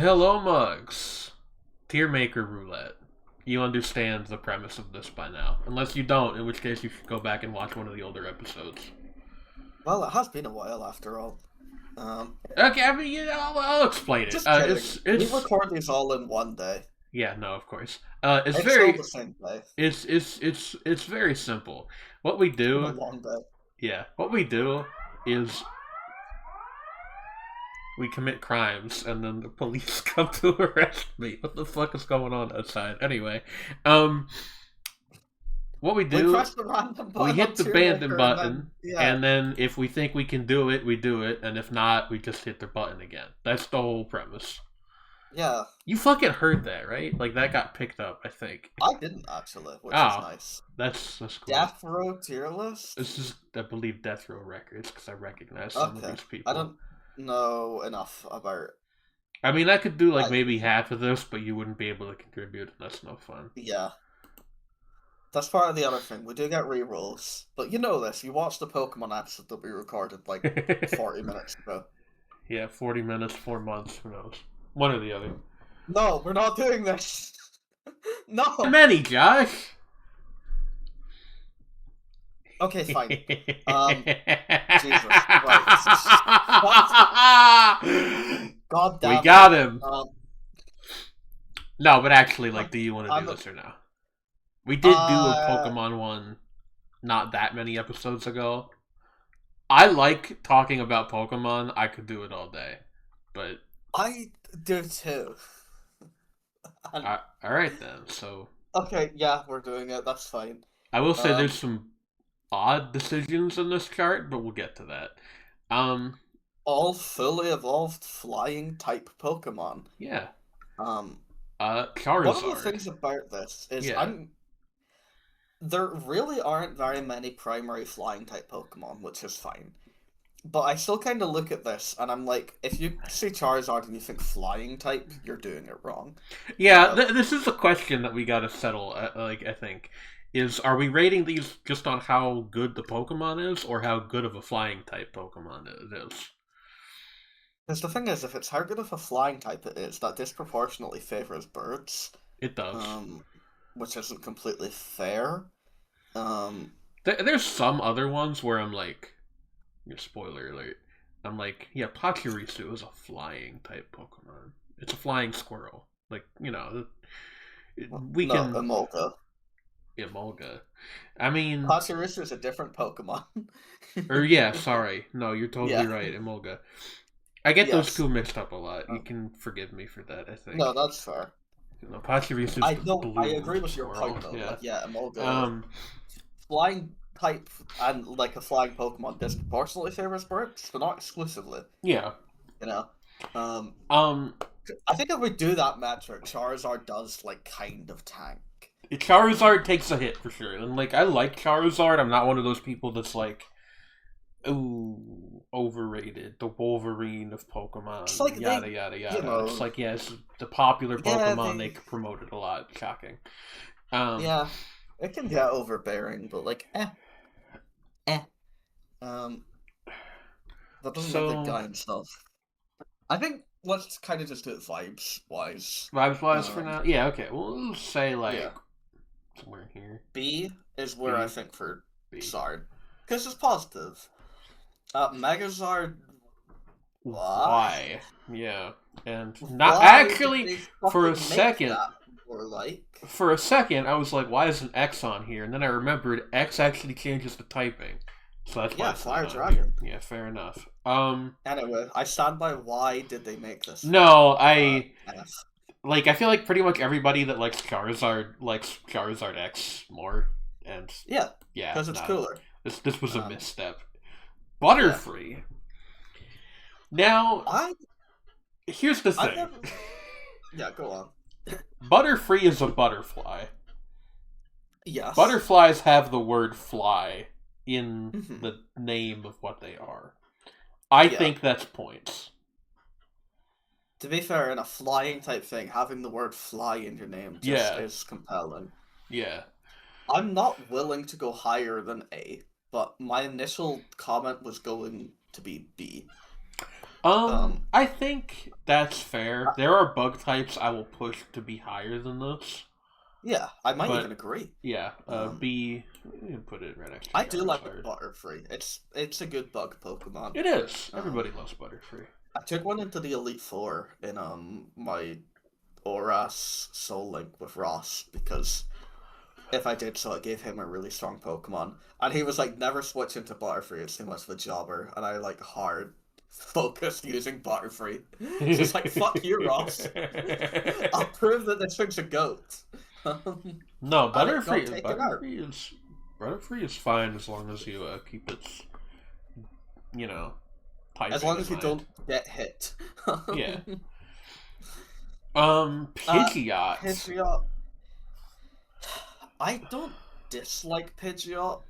Hello, Mugs. Tiermaker Roulette. You understand the premise of this by now. Unless you don't, in which case you should go back and watch one of the older episodes. Well, it has been a while after all. Um, Okay, I mean, I'll explain it. just kidding. We It's record these all in one day. yeah, no, of course. It's It's still very, the same day. it's very simple. What we It's been a do, long day. yeah, what we do is we commit crimes, and then the police come to arrest me. What the fuck is going on outside? Anyway, um, what we We do, press the random we button on hit the abandon Tiermaker and button, then, yeah. and then if we think we can do it, we do it, and if not, we just hit the button again. That's the whole premise. Yeah. You fucking heard that, right? Like that got picked up, I think. I didn't actually, which is Oh, nice. that's cool. Death Row tier list? This is, I believe, Death Row Records because I recognize some of Okay. these people. I don't know enough about. I mean, I could do like I- maybe half of this, but you wouldn't be able to contribute, and that's no fun. Yeah. That's part of the other thing. We do get rerolls. But you know this. You watched the Pokemon episode that we recorded like 40 minutes ago. Yeah, 40 minutes, 4 months, who knows? One or the other. No, we're not doing this. No. Many, Josh. Okay, fine. Jesus God damn We it. got him. No, but actually, like, do you want to do this or no? We did do a Pokemon one not that many episodes ago. I like talking about Pokemon. I could do it all day. But I do too. alright then, so... Okay, yeah, we're doing it. That's fine. I will say there's some odd decisions in this chart, but we'll get to that. All fully evolved flying type Pokemon. Yeah. Charizard. One of the things about this is there really aren't very many primary flying type Pokemon, which is fine. But I still kind of look at this and I'm like, if you see Charizard and you think flying type, you're doing it wrong. Yeah, this is a question that we gotta settle, I think. Are we rating these just on how good the Pokemon is, or how good of a flying type Pokemon it is? Because the thing is, if it's how good of a flying type it is, that disproportionately favors birds. It does. Which isn't completely fair. There's some other ones where I'm like, spoiler alert, I'm like, yeah, Pachirisu is a flying type Pokemon. It's a flying squirrel. Like, Emolga. Emolga. I mean... Pachirisu is a different Pokemon. Sorry. No, you're totally right, Emolga. I get those two mixed up a lot. You can forgive me for that, I think. No, that's fair. Pachirisu is I agree with your point, though. Yeah. Like, yeah, Emolga. Flying type and, like, a flying Pokemon disproportionately favors birds, but not exclusively. Yeah. You know? I think if we do that metric, Charizard does, like, kind of tank. Charizard takes a hit, for sure. And, like, I like Charizard. I'm not one of those people that's like, ooh, overrated, the Wolverine of Pokemon, it's like yada, yada, yada. It's like, it's the popular Pokemon, they promoted a lot. Shocking. Yeah, it can get overbearing, but, like, That doesn't make the guy himself. I think let's kind of just do it vibes-wise. Vibes-wise for now? Yeah, okay. We'll say, like, somewhere here. B is where I think for Zard. Because it's positive. Megazard... Why? Yeah. And not actually, for a second... For a second, I was like, why is an X on here? And then I remembered X actually changes the typing. So that's why Fire Dragon. Yeah, fair enough. Anyway, I stand by why did they make this? No, I feel like pretty much everybody that likes Charizard X more. And yeah, because it's cooler. This was a misstep. Butterfree. Now, here's the thing. Yeah, go on. Butterfree is a butterfly. Yes. Butterflies have the word fly in the name of what they are. I think that's points. To be fair, in a flying type thing, having the word fly in your name just is compelling. Yeah. I'm not willing to go higher than A, but my initial comment was going to be B. I think that's fair. There are bug types I will push to be higher than this. Yeah, I might even agree. Yeah, B. You can put it right next to I do like Butterfree. It's a good bug Pokemon. It is. Everybody loves Butterfree. I took one into the Elite Four in my Oras Soul Link with Ross because if I did so, it gave him a really strong Pokemon, and he was like, "Never switch into Butterfree. It's too much of a jobber." And I like hard focused using Butterfree. Just like, fuck you, Ross. I'll prove that this thing's a goat. No, Butterfree is fine as long as you keep it, as long as you don't get hit. Yeah. Pidgeot. Pidgeot. I don't dislike Pidgeot,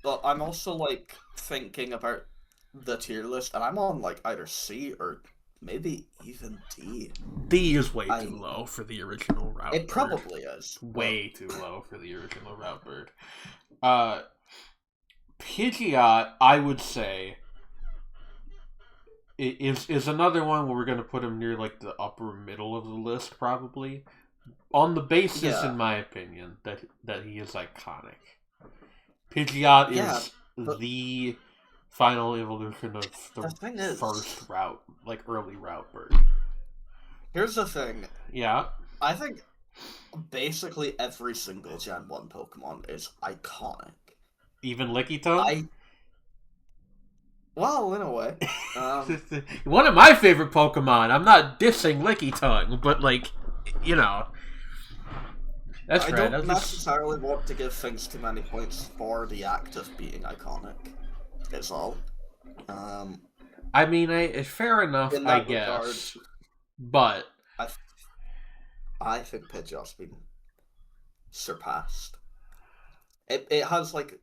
but I'm also like thinking about the tier list, and I'm on like either C or maybe even D. D is way too low for the original Route Bird. It probably is. Way too low for the original Route Bird. Pidgeot, I would say, is another one where we're going to put him near like the upper middle of the list, probably. On the basis, in my opinion, that he is iconic. Pidgeot is the final evolution of the first route, like early Route Bird. Here's the thing. Yeah. I think basically every single Gen 1 Pokemon is iconic. Even Lickitung? Well, in a way. One of my favorite Pokemon. I'm not dissing Lickitung, but that's right. I don't necessarily want to give things too many points for the act of being iconic. Is all. I mean, fair enough, I guess. But I think Pidgeot's been surpassed. It has like,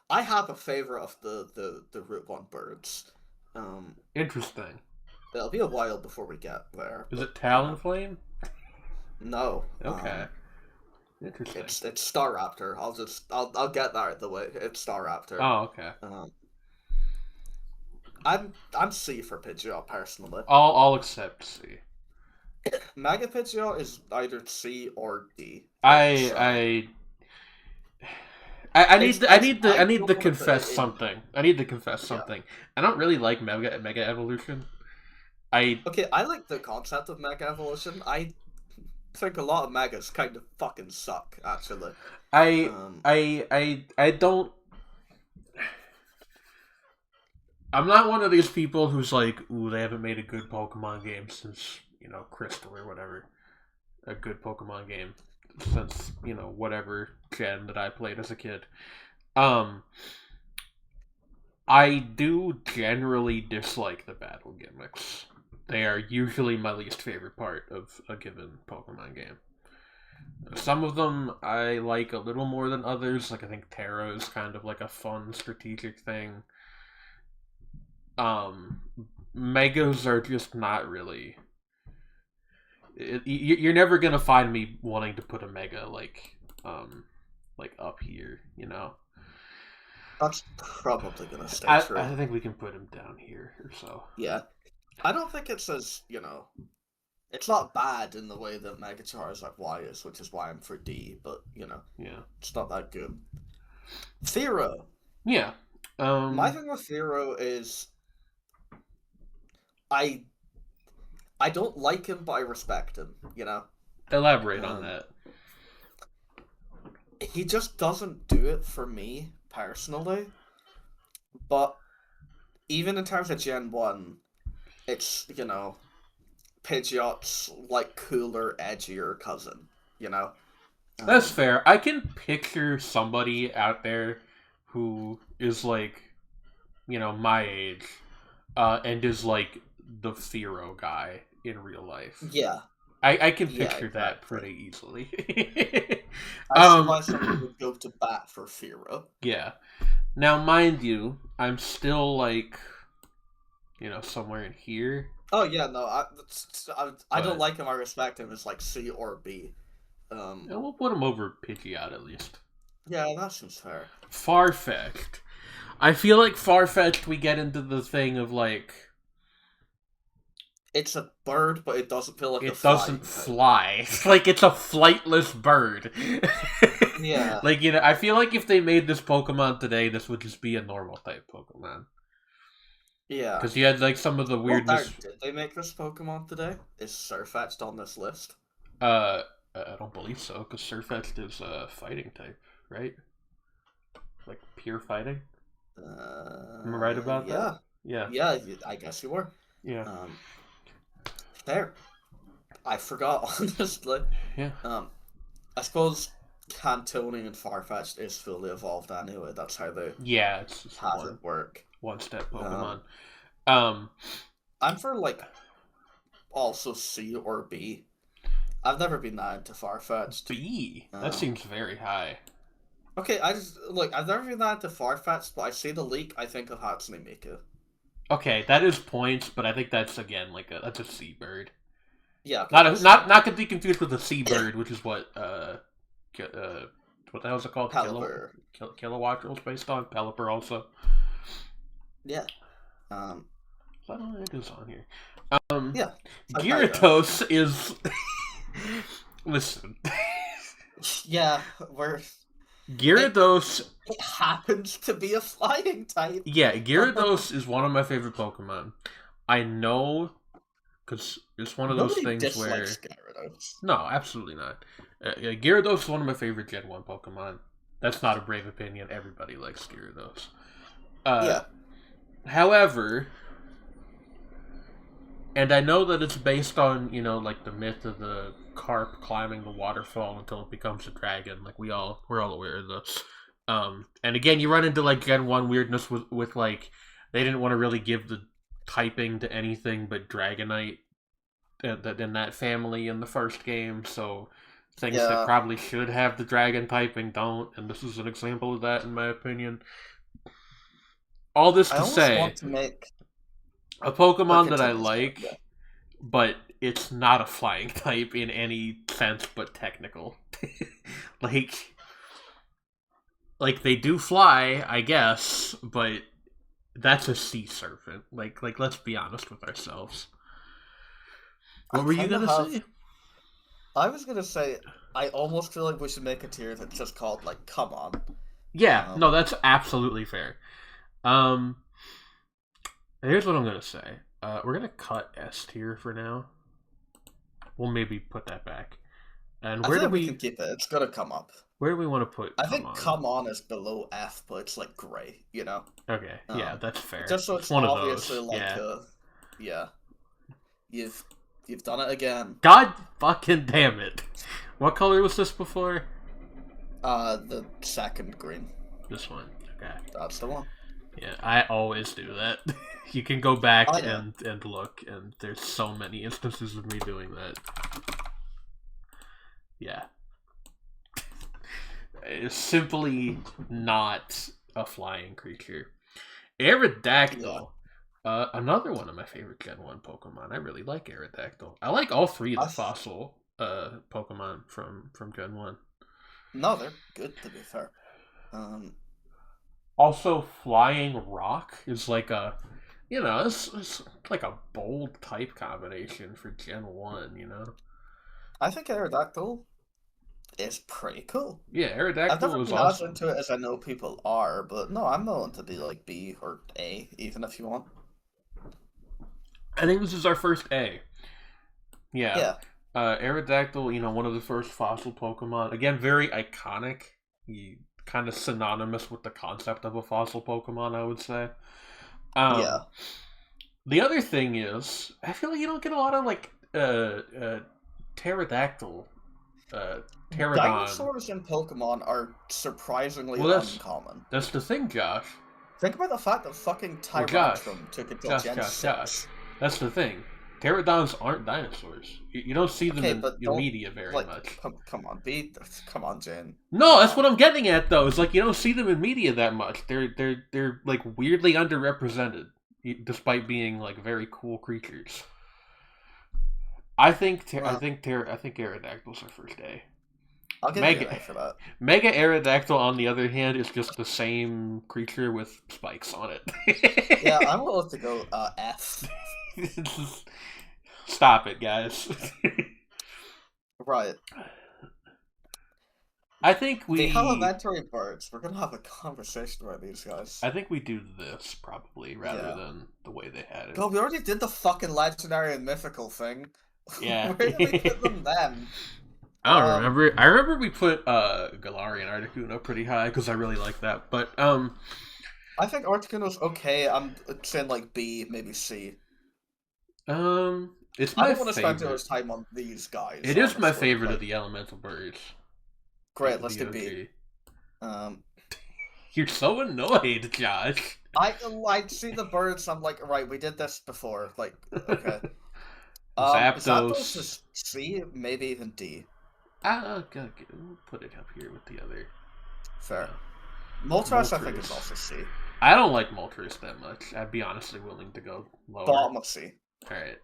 I have a favorite of the Route 1 birds. Interesting. It'll be a while before we get there. Is it Talonflame? No. Okay. Interesting. It's Staraptor. I'll get that out of the way. It's Staraptor. Oh, okay. I'm C for Pidgeot personally. I'll accept C. Mega Pidgeot is either C or D. I need to confess something. I don't really like Mega Evolution. I like the concept of Mega Evolution. I think a lot of Megas kind of fucking suck, actually. I don't. I'm not one of these people who's like, ooh, they haven't made a good Pokemon game since, Crystal or whatever. A good Pokemon game since, whatever gen that I played as a kid. I do generally dislike the battle gimmicks. They are usually my least favorite part of a given Pokemon game. Some of them I like a little more than others. Like, I think Terra is kind of like a fun strategic thing. Megas are just not really. You're never gonna find me wanting to put a Mega like up here, That's probably gonna stay true. I think we can put him down here or so. Yeah, I don't think it's as it's not bad in the way that Mega Charizard Y is, which is why I'm for D. But it's not that good. Fearow. Yeah. My thing with Fearow is I don't like him, but I respect him, Elaborate on that. He just doesn't do it for me, personally. But even in terms of Gen 1, it's, Pidgeot's, like, cooler, edgier cousin, That's fair. I can picture somebody out there who is, like, my age, and is, like, the Fearow guy in real life. Yeah. I can picture that pretty easily. I see why someone would go to bat for Fearow. Yeah. Now, mind you, I'm still, like, somewhere in here. Oh, yeah, no, I don't like him, I respect him as, like, C or B. We'll put him over Pidgeot, at least. Yeah, that seems fair. Farfetch'd. I feel like Farfetch'd, we get into the thing of, like, it's a bird, but it doesn't feel like it doesn't fly. Like, it's a flightless bird. Yeah. Like, you know, I feel like if they made this Pokemon today, this would just be a normal type Pokemon. Yeah. Because you had, like, some of the weirdness... Did they make this Pokemon today? Is Surfetch'd on this list? I don't believe so, because Surfetch'd is a fighting type, right? Like, pure fighting? Am I right about that? Yeah. Yeah, I guess you were. Yeah. There. I forgot, honestly. Yeah. I suppose Cantone and Farfetch'd is fully evolved anyway. That's how they it's have it work. One-step Pokemon. I'm for, like, also C or B. I've never been that into Farfetch'd. B? That seems very high. Okay, I've never been that into Farfetch'd, but I see the leak, I think of Hatsune Miku. Okay, that is points, but I think that's, again, that's a seabird. Yeah. Okay, not to be confused with a seabird, which is what the hell is it called? Pelipper. Kilowattrel is based on. Pelipper also. Yeah. I don't know what it is on here. Yeah. Gyarados is... Listen. Yeah, Gyarados... It happens to be a flying type. Yeah, Gyarados is one of my favorite Pokemon. I know, because it's one of those things where... Gyarados. No, absolutely not. Gyarados is one of my favorite Gen 1 Pokemon. That's not a brave opinion. Everybody likes Gyarados. Yeah. However... And I know that it's based on, you know, like the myth of the carp climbing the waterfall until it becomes a dragon. Like we're all aware of this. And again, you run into like Gen 1 weirdness with like they didn't want to really give the typing to anything but Dragonite in that family in the first game. So things that probably should have the dragon typing don't, and this is an example of that in my opinion. All this to say, want to make a Pokemon that I like, but it's not a flying type in any sense but technical. like they do fly, I guess, but that's a sea serpent. Like let's be honest with ourselves. What were you gonna say? I was gonna say I almost feel like we should make a tier that's just called like "Come On." Yeah, no, that's absolutely fair. Here's what I'm gonna say. We're gonna cut S tier for now. We'll maybe put that back. And where do we can keep it? It's gonna come up. Where do we want to put? I think Come On is below F, but it's like gray, you know. Okay, yeah, that's fair. Just so it's one obviously of those. like yeah. You've done it again. God fucking damn it! What color was this before? The second green. This one. Okay. That's the one. Yeah, I always do that. You can go back and look, and there's so many instances of me doing that. Yeah. It's simply not a flying creature. Aerodactyl. Yeah. Another one of my favorite Gen 1 Pokemon. I really like Aerodactyl. I like all three of the fossil Pokemon from Gen 1. No, they're good, to be fair. Also, Flying Rock is like a, you know, it's like a bold type combination for Gen 1, you know? I think Aerodactyl is pretty cool. Yeah, Aerodactyl I've never was been awesome. as into it as I know people are, but no, I'm willing to be like B or A, even if you want. I think this is our first A. Yeah. Yeah. Aerodactyl, you know, one of the first fossil Pokemon. Again, very iconic. Kind of synonymous with the concept of a fossil Pokemon, I would say. Yeah. The other thing is, I feel like you don't get a lot of like pterodactyl. Pterodon. Dinosaurs in Pokemon are surprisingly uncommon. That's the thing, Josh. Think about the fact that fucking Tyrantrum took it to Gen 6. That's the thing. Pterodons aren't dinosaurs. You don't see them in media very much. Come on, Jen. No, that's what I'm getting at, though. It's like you don't see them in media that much. They're like weirdly underrepresented, despite being like very cool creatures. I think Aerodactyl's our first A. I'll give you an A for that. Mega Aerodactyl, on the other hand, is just the same creature with spikes on it. Yeah, I'm willing to go F. Stop it, guys. Right. I think we... The elementary birds. We're gonna have a conversation about these guys. I think we do this, probably, rather than the way they had it. God, we already did the fucking legendary and mythical thing. Yeah. Where did we put them then? I don't remember. I remember we put Galarian Articuno pretty high, because I really like that, but, I think Articuno's okay. I'm saying, like, B, maybe C. It's my favorite. I don't want to spend too much time on these guys. It is my favorite of the elemental birds. Great, let's do B. You're so annoyed, Josh. I see the birds, I'm like, right, we did this before. Like, okay. Zapdos is C, maybe even D. We'll put it up here with the other. Fair. Moltres, I think, is also C. I don't like Moltres that much. I'd be honestly willing to go lower. Bottom of C. Alright.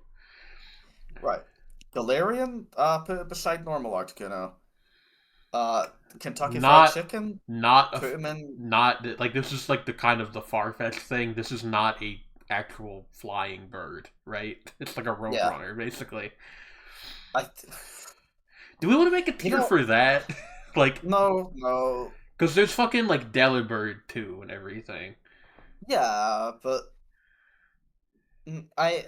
Right. Galarian, put it beside normal Articuno. Kentucky Fried Chicken. Not like this is like the kind of the far-fetched thing. This is not a actual flying bird, right? It's like a road runner, basically. Do we want to make a tier for that? Like no. Because there's fucking like Delibird too and everything. Yeah, but I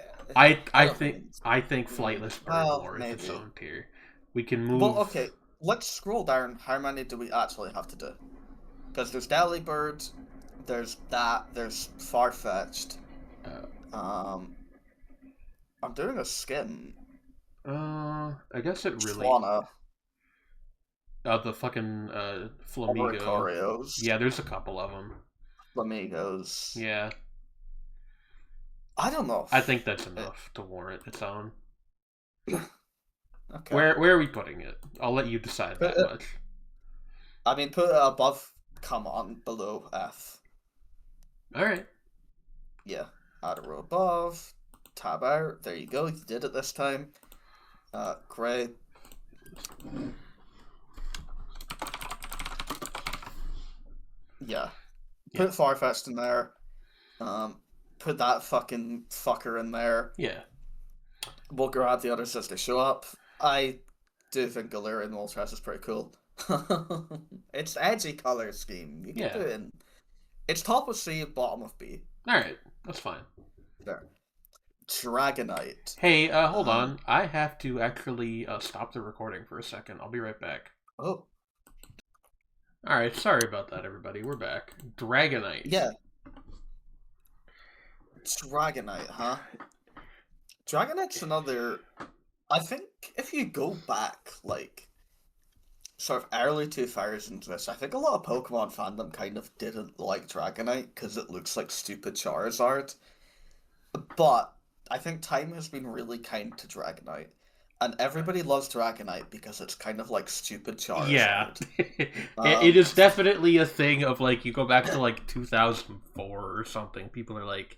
think Flightless Bird warrants its own tier. We can move. Well, okay. Let's scroll down. How many do we actually have to do? Because there's Delibird, there's that, there's Farfetch'd. I'm doing a skim. I guess it really. Swanna. The fucking Flamigo. Oricorios. Yeah, there's a couple of them. Flamigos. Yeah. I don't know. I think that's enough to warrant its own. Okay. Where are we putting it? I'll let you decide that much. I mean, put it above, come on, below F. Alright. Yeah. Add a row above. Tab out. There you go. You did it this time. Great. Yeah. Put Farfetch'd in there. Put that fucking fucker in there. Yeah. We'll grab the others as they show up. I do think Galarian Moltres is pretty cool. It's edgy color scheme. You can do it in. It's top of C, bottom of B. Alright, that's fine. There. Dragonite. Hey, hold on. I have to actually stop the recording for a second. I'll be right back. Oh. Alright, sorry about that, everybody. We're back. Dragonite. Yeah. Dragonite, huh? Dragonite's another... I think if you go back, like, sort of early 2000s, I think a lot of Pokemon fandom kind of didn't like Dragonite because it looks like stupid Charizard. But I think time has been really kind to Dragonite. And everybody loves Dragonite because it's kind of like stupid Charizard. Yeah. It is definitely a thing of, like, you go back to, like, 2004 or something. People are like,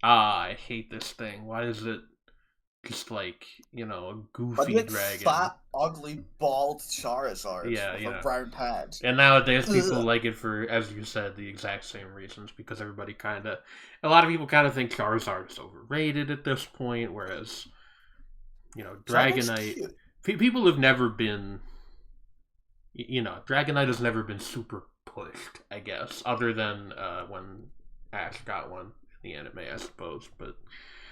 I hate this thing. Why is it just like, you know, a goofy dragon? Fat, ugly, bald Charizard with a brown head. And nowadays people like it for, as you said, the exact same reasons, because a lot of people kind of think Charizard is overrated at this point, whereas, you know, Dragonite, people have never been, you know, Dragonite has never been super pushed, I guess, other than when Ash got one in the anime, I suppose, but...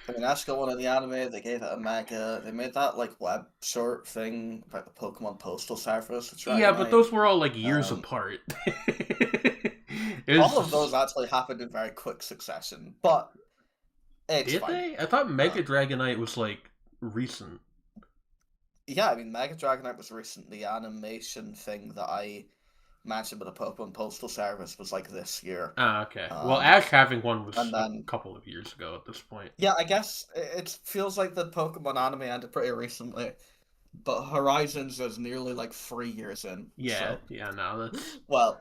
I mean, Ash got one in the anime, they gave it a mega, they made that, like, web short thing about the Pokemon Postal Service. Yeah, but those were all, like, years apart. All of those actually happened in very quick succession, but it's fine. They? I thought Mega Dragonite was, like, recent. Yeah, I mean, Mega Dragonite was recent. The animation thing that I mentioned with the Pokemon Postal Service was like this year. Ah, okay. Well, Ash having one was a couple of years ago at this point. Yeah, I guess it feels like the Pokemon anime ended pretty recently, but Horizons is nearly like 3 years in. Yeah, so. Yeah, no, that's... Well,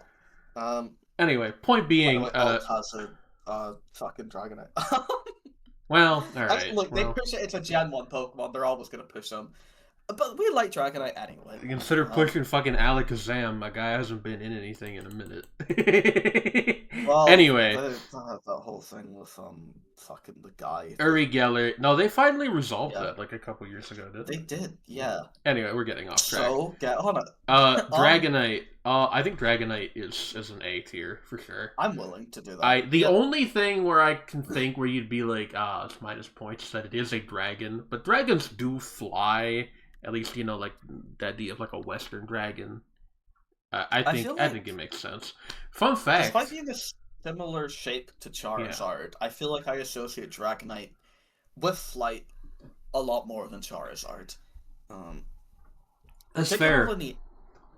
anyway, point being... has a fucking Dragonite. Well, alright. Look, they push it, it's a Gen 1 Pokemon, they're always going to push them. But we like Dragonite anyway. Consider pushing fucking Alakazam. My guy hasn't been in anything in a minute. Well, anyway. That whole thing with fucking the guy. Uri Geller. No, they finally resolved that like a couple years ago, didn't they? They did, yeah. Anyway, we're getting off track. So, get on it. Dragonite. I think Dragonite is an A tier, for sure. I'm willing to do that. The only thing where I can think where you'd be like, it's minus points, is that it is a dragon. But dragons do fly. At least, like, the idea of, like, a Western dragon. I think it makes sense. Fun fact. Despite being a similar shape to Charizard, I feel like I associate Dragonite with flight a lot more than Charizard. That's fair. In the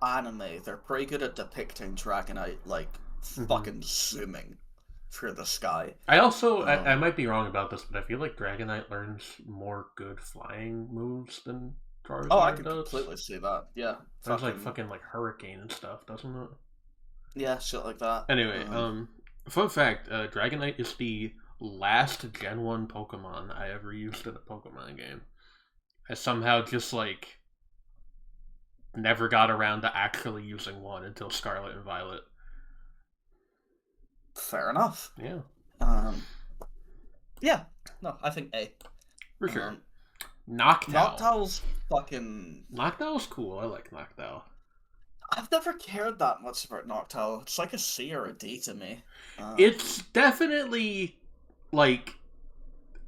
anime, they're pretty good at depicting Dragonite, like, fucking zooming through the sky. I also, I might be wrong about this, but I feel like Dragonite learns more good flying moves than Charizard I can completely see that. Yeah. Sounds like fucking like Hurricane and stuff, doesn't it? Yeah, shit like that. Anyway, fun fact, Dragonite is the last Gen 1 Pokemon I ever used in a Pokemon game. I somehow just, like, never got around to actually using one until Scarlet and Violet. Fair enough. Yeah. Yeah. No, I think A. For sure. Noctowl. Noctowl's fucking... Noctowl's cool. I like Noctowl. I've never cared that much about Noctowl. It's like a C or a D to me. It's definitely, like,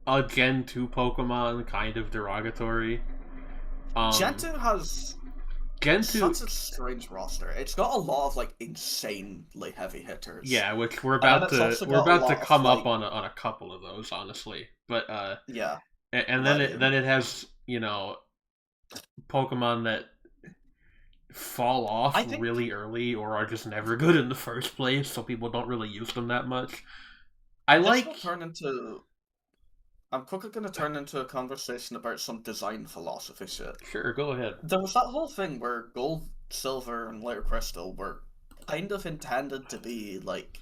a Gen 2 Pokemon, kind of derogatory. Gen 2 has Gen 2... such a strange roster. It's got a lot of, like, insanely heavy hitters. Yeah, which we're about to come up on a couple of those, honestly. But, yeah. And then it has, Pokemon that fall off really early or are just never good in the first place, so people don't really use them that much. I'm quickly going to turn into a conversation about some design philosophy shit. Sure, go ahead. There was that whole thing where Gold, Silver, and Layer Crystal were kind of intended to be, like...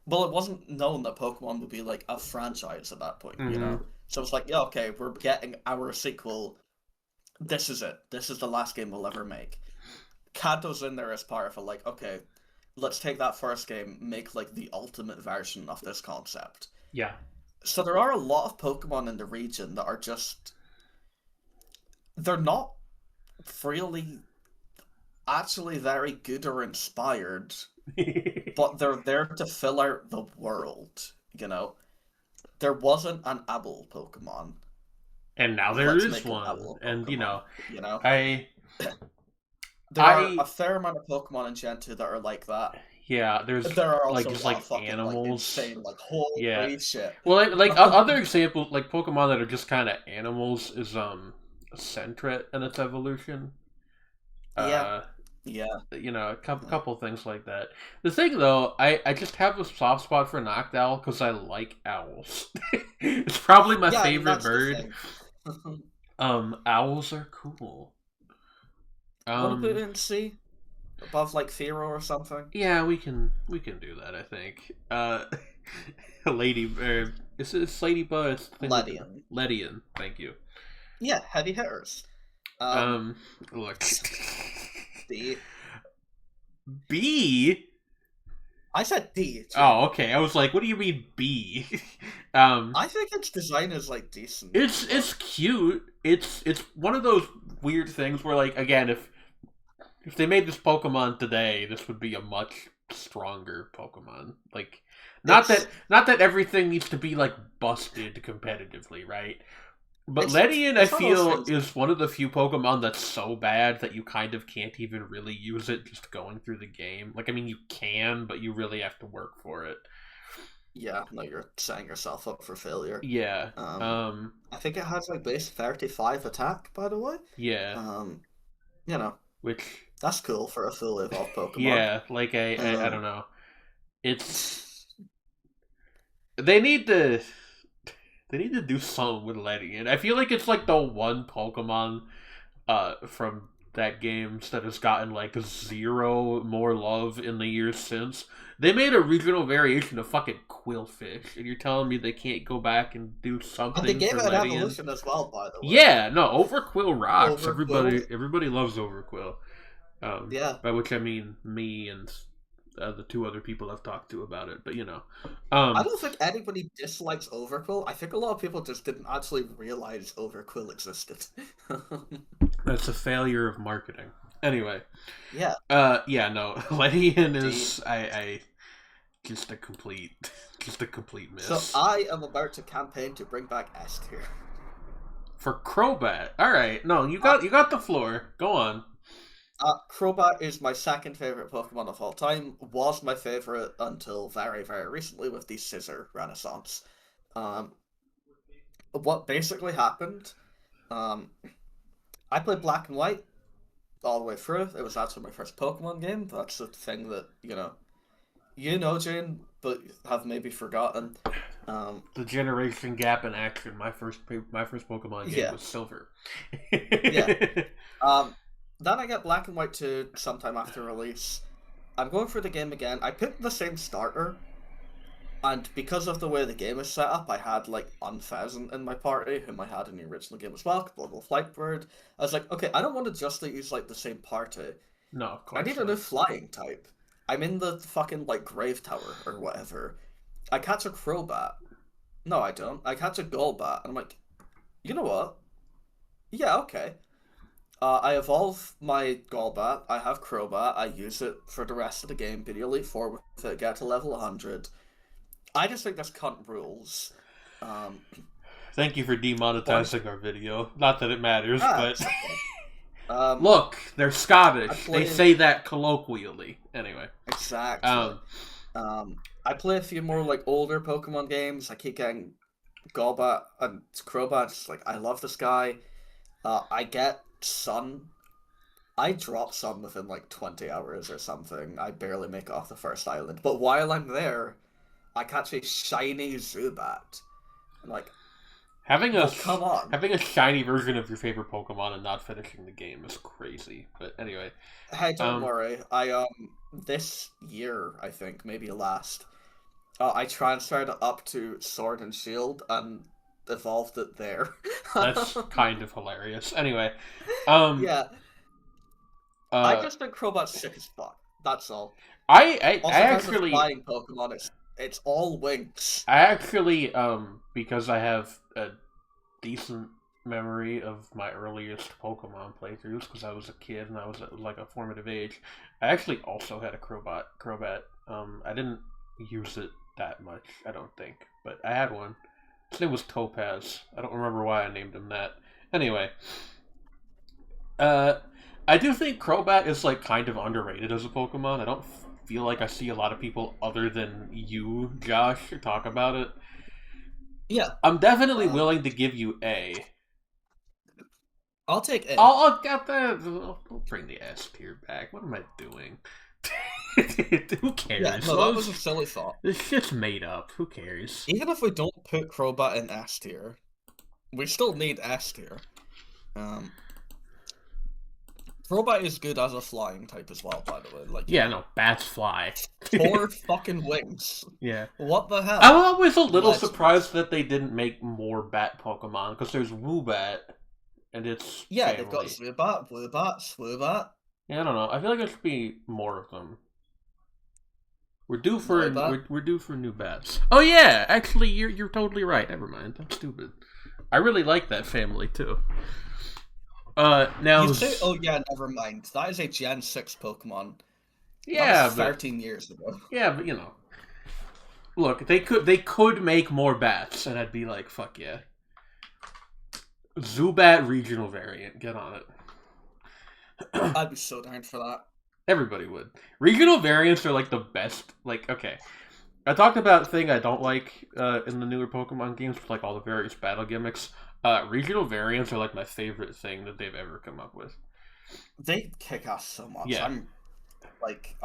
Well, it wasn't known that Pokemon would be, like, a franchise at that point, you know? So it's like, yeah, okay, we're getting our sequel. This is it. This is the last game we'll ever make. Kanto's in there as part of it, like, okay, let's take that first game, make, like, the ultimate version of this concept. Yeah. So there are a lot of Pokemon in the region that are just... They're not really actually very good or inspired, but they're there to fill out the world, There wasn't an Apple Pokemon. And now there is one. And, There are a fair amount of Pokemon in Gen 2 that are like that. Yeah, there are also just fucking, animals. Insane, holy shit. Well, other examples, like Pokemon that are just kind of animals is Sentret and its evolution. Yeah. A couple things like that. The thing, though, I just have a soft spot for Noctowl because I like owls. It's probably my favorite bird. Owls are cool. What do we see? Above, like, Fearow or something? Yeah, we can do that, I think. It's Ladybug. Ledian. Ledian, thank you. Yeah, heavy hitters. Look. D. B? I said D. Too. Oh, okay. I was like, what do you mean B? I think its design is, like, decent. It's cute. It's one of those weird things where, like, again, if they made this Pokemon today, this would be a much stronger Pokemon. Like, not that everything needs to be, like, busted competitively, right? But Ledian, I feel, is one of the few Pokemon that's so bad that you kind of can't even really use it just going through the game. Like, I mean, you can, but you really have to work for it. Yeah, no, you're setting yourself up for failure. Yeah. I think it has, like, base 35 attack, by the way. Yeah. Which... That's cool for a fully evolved Pokemon. Yeah, like, I don't know. It's... They need to do something with Ledian. I feel like it's, like, the one Pokemon from that games that has gotten like 0 more love in the years since. They made a regional variation of fucking Quillfish, and you're telling me they can't go back and do something? And they gave it an evolution as well, by the way. Yeah, no, Overquill rocks. Everybody loves Overquill. Yeah. By which I mean me and the 2 other people I've talked to about it, but I don't think anybody dislikes Overquill. I think a lot of people just didn't actually realize Overquill existed. That's a failure of marketing. Anyway. Yeah. Yeah, no. Ledian is I just a complete miss. So I am about to campaign to bring back S tier. For Crobat. Alright, no, you got the floor. Go on. Crobat is my second favorite Pokemon of all time. Was my favorite until very, very recently with the Scissor Renaissance. What basically happened, I played Black and White all the way through. It was actually my first Pokemon game. That's the thing that, Jane, but have maybe forgotten. The generation gap in action. My first Pokemon game was Silver. Yeah. Then I get Black and White 2 sometime after release. I'm going through the game again. I picked the same starter, and because of the way the game is set up, I had like Unpheasant in my party, whom I had in the original game as well, Global Flightbird. I was like, okay, I don't want to just use like the same party. No, of course I need a new flying type. I'm in the fucking like Grave Tower or whatever. I catch a Crobat. No, I don't. I catch a Golbat, and I'm like, you know what? Yeah, okay. I evolve my Golbat, I have Crobat, I use it for the rest of the game, beat Elite Four with it, get to level 100. I just think this cunt rules. Thank you for demonetizing our video. Not that it matters, but... Look, they're Scottish. They say that colloquially. Anyway. Exactly. I play a few more like older Pokemon games. I keep getting Golbat and Crobat. Just like, I love this guy. I get Sun. I drop Sun within like 20 hours or something. I barely make it off the first island. But while I'm there, I catch a shiny Zubat. I'm like, come on. Having a shiny version of your favorite Pokemon and not finishing the game is crazy. But anyway. Hey, don't worry. I this year, I think, maybe last, I transferred up to Sword and Shield and evolved it there. That's kind of hilarious. Anyway, yeah. I just think Crobat's sick as fuck. That's all. I actually flying Pokemon. It's all wings. I actually because I have a decent memory of my earliest Pokemon playthroughs because I was a kid and I was at like a formative age. I actually also had a Crobat. I didn't use it that much, I don't think, but I had one. His name was Topaz. I don't remember why I named him that. Anyway, I do think Crobat is like kind of underrated as a Pokemon. I don't feel like I see a lot of people other than you, Josh, talk about it. Yeah, I'm definitely willing to give you A. I'll take A. I'll bring the S tier back. What am I doing? Who cares? Yeah, no, that was a silly thought. This shit's made up. Who cares? Even if we don't put Crobat in S tier, we still need S tier. Crobat is good as a flying type as well, by the way. Like, yeah, no, bats fly. 4 fucking wings. Yeah. What the hell? I'm always a little surprised that they didn't make more bat Pokemon, because there's Woobat, and it's family. They've got Zubat, Swoobat. Yeah, I don't know. I feel like there should be more of them. We're due for new bats. Oh yeah, actually, you're totally right. Never mind. I'm stupid. I really like that family too. Now you say, oh yeah, never mind. That is a Gen 6 Pokemon. Yeah, that was 13 years ago. Yeah, but you know, look, they could make more bats, and I'd be like, fuck yeah. Zubat regional variant, get on it. I'd be so down for that. Everybody would. Regional variants are like the best. Like, okay, I talked about a thing I don't like in the newer Pokemon games with like all the various battle gimmicks. Regional variants are like my favorite thing that they've ever come up with. They kick ass so much. Yeah. I'm like,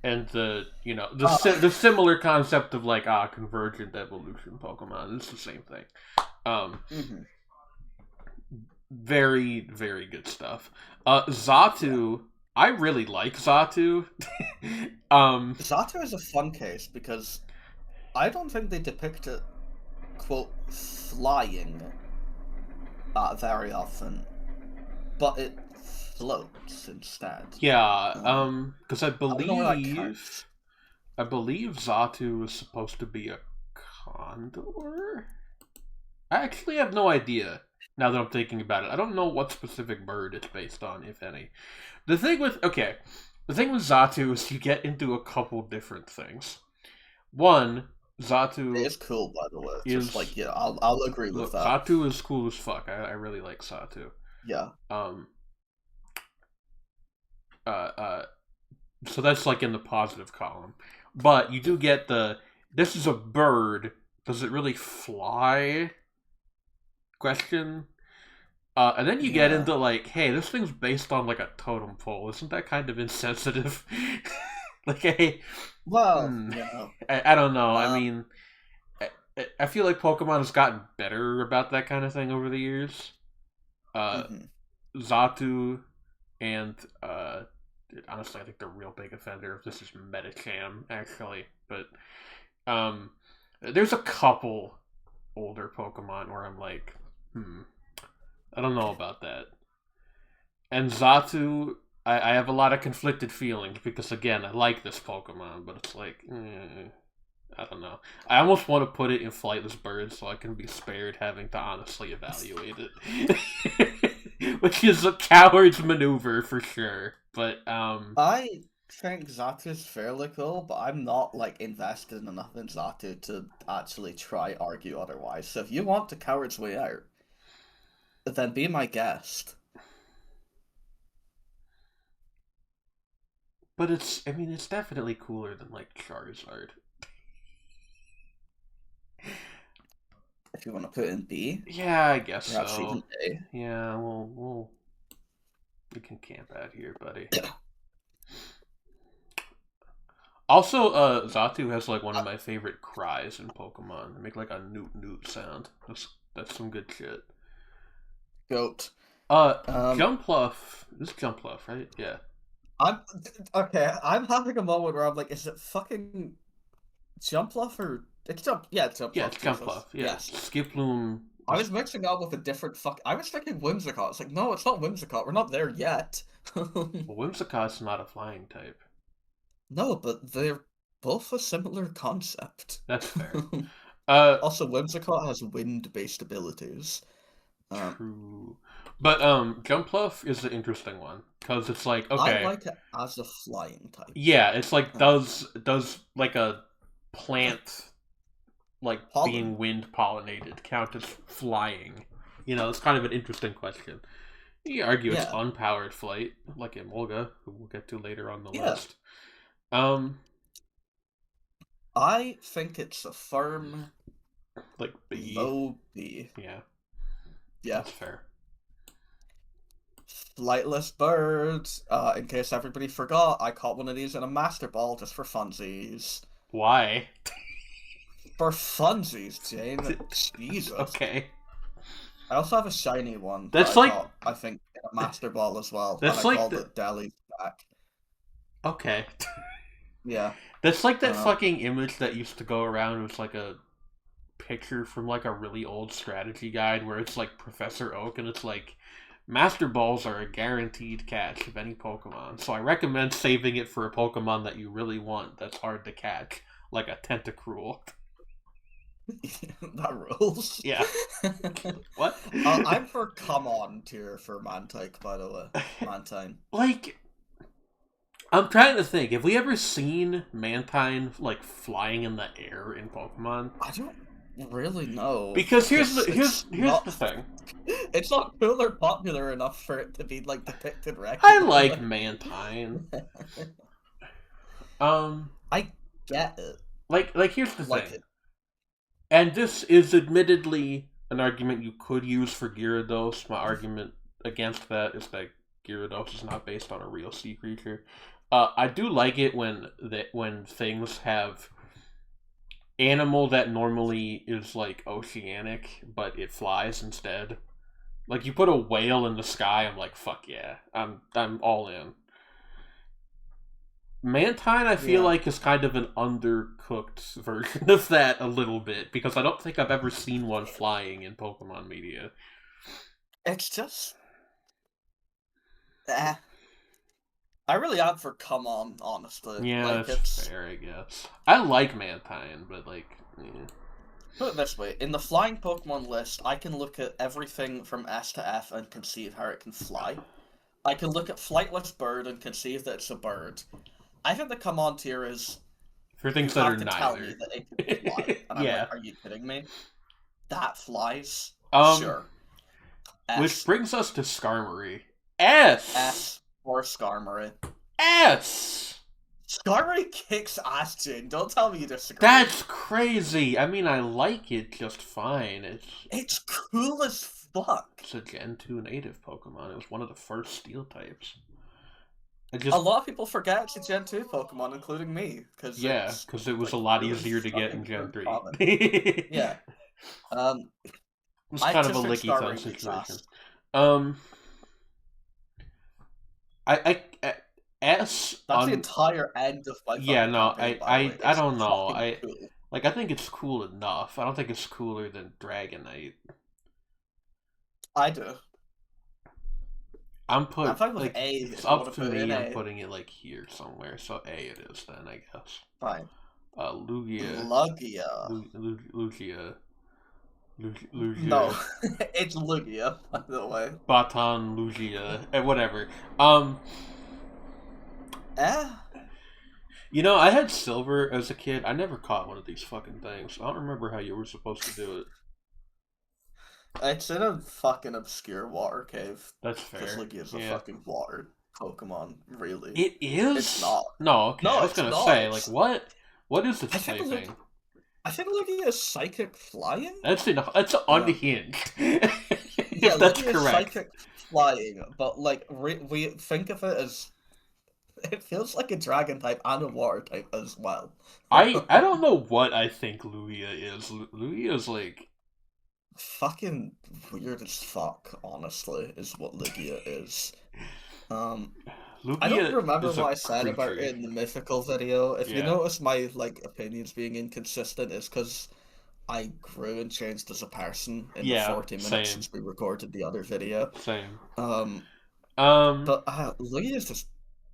And the similar concept of like convergent evolution Pokemon. It's the same thing. very, very good stuff. Xatu, I really like Xatu. Xatu is a fun case because I don't think they depict it, quote, flying very often, but it floats instead. Yeah, because I believe Xatu is supposed to be a condor. I actually have no idea. Now that I'm thinking about it, I don't know what specific bird it's based on, if any. The thing with Xatu is you get into a couple different things. One, Xatu is cool, by the way. Just like, yeah, I'll agree with that. Xatu is cool as fuck. I really like Xatu. Yeah. So that's like in the positive column. But you do get this is a bird. Does it really fly? Question. And then you get into like, hey, this thing's based on like a totem pole. Isn't that kind of insensitive? Like, hey, well, I don't know. I mean, I feel like Pokemon has gotten better about that kind of thing over the years. Xatu and honestly, I think the real big offender of this is Medicham, actually. But there's a couple older Pokemon where I'm like, I don't know about that. And Xatu, I have a lot of conflicted feelings because, again, I like this Pokemon, but it's like, I don't know. I almost want to put it in Flightless Bird so I can be spared having to honestly evaluate it. Which is a coward's maneuver for sure. But, I think Xatu is fairly cool, but I'm not, like, invested enough in Xatu to actually try argue otherwise. So if you want the coward's way out, then be my guest. But it's definitely cooler than, like, Charizard. If you want to put in B? Yeah, I guess perhaps so. Even A. Yeah, we can camp out here, buddy. Also, Xatu has, like, one of my favorite cries in Pokemon. They make, like, a newt sound. That's some good shit. Goat. Jumpluff. This is Jumpluff, right? Yeah. I'm having a moment where I'm like, is it fucking Jumpluff or it's Jumpluff? Yeah, it's Jumpluff. Yeah, it's Jumpluff. Yeah. Yes. Skiploom. I was mixing up with a different I was thinking Whimsicott. It's like, no, it's not Whimsicott. We're not there yet. Well, Whimsicott's not a flying type. No, but they're both a similar concept. That's fair. Also, Whimsicott has wind-based abilities. True. But Jumpluff is the interesting one because it's like, okay, I like it as a flying type. Yeah, it's like does like a plant like being wind pollinated count as flying? You know, it's kind of an interesting question. You argue it's unpowered flight, like Emolga, who we'll get to later on the list. I think it's a firm, like B. Low B. Yeah. Yeah. That's fair. Flightless birds. In case everybody forgot, I caught one of these in a Master Ball just for funsies. Why? For funsies, Jane. Jesus. Okay. I also have a shiny one. That's like I think in a Master Ball as well. That's and I called it Delhi back. Okay. Yeah. That's like that fucking image that used to go around. It was like a picture from like a really old strategy guide where it's like Professor Oak and it's like Master Balls are a guaranteed catch of any Pokemon, so I recommend saving it for a Pokemon that you really want that's hard to catch, like a Tentacruel. That rules. Yeah. What? I'm for come on tier for Mantine, by the way. Mantine. Like, I'm trying to think, have we ever seen Mantine like flying in the air in Pokemon? I don't really know. Because here's the thing. It's not cool or popular enough for it to be like depicted regularly. I like Mantine. I get it. Like here's the thing. And this is admittedly an argument you could use for Gyarados. My argument against that is that Gyarados is not based on a real sea creature. I do like it when things have animal that normally is like oceanic, but it flies instead. Like, you put a whale in the sky, I'm like, fuck yeah. I'm all in. Mantine, I feel like, is kind of an undercooked version of that a little bit, because I don't think I've ever seen one flying in Pokemon media. It's just... I really am for come on, honestly. Yeah, like, that's fair, I guess. I like Mantine, but, like... Yeah. Put it this way, in the flying Pokemon list, I can look at everything from S to F and conceive how it can fly. I can look at Flightless Bird and conceive that it's a bird. I think the come on tier is... For things that are neither. Tell me that it can fly. And I'm like, are you kidding me? That flies? Sure. S. Which brings us to Skarmory. S for Skarmory. S! Skarmory kicks ass, Jane. Don't tell me you disagree. That's crazy. I mean, I like it just fine. It's cool as fuck. It's a Gen 2 native Pokemon. It was one of the first steel types. A lot of people forget it's a Gen 2 Pokemon, including me. Because it was a lot easier to get in Gen 3. Yeah. It was kind of a licky thumb situation. S. That's the entire end of my. Yeah, no, I don't know. Cool. I think it's cool enough. I don't think it's cooler than Dragonite. I do. I'm fine with like A. It's up to me. I'm putting it like here somewhere. So A it is then, I guess. Fine. Lugia. Lugia. No, it's Lugia, by the way. Baton Lugia, whatever. You know, I had silver as a kid. I never caught one of these fucking things. I don't remember how you were supposed to do it. It's in a fucking obscure water cave. That's fair. Because Lugia's a fucking water Pokemon, really. It is? It's not. No, okay. No, I was gonna say, like, what is the thing? I think Lugia is psychic flying? That's unhinged. Yeah, that's Lugia correct. Is psychic flying, but, like, we think of it as... It feels like a dragon type and a water type as well. I don't know what I think Lugia is. Lugia is, like... Fucking weird as fuck, honestly, is what Lugia is. Lugia I don't remember what I said about it in the mythical video. If you notice my opinions being inconsistent, it's because I grew and changed as a person in the 40 minutes since we recorded the other video. Same. But Lugia is just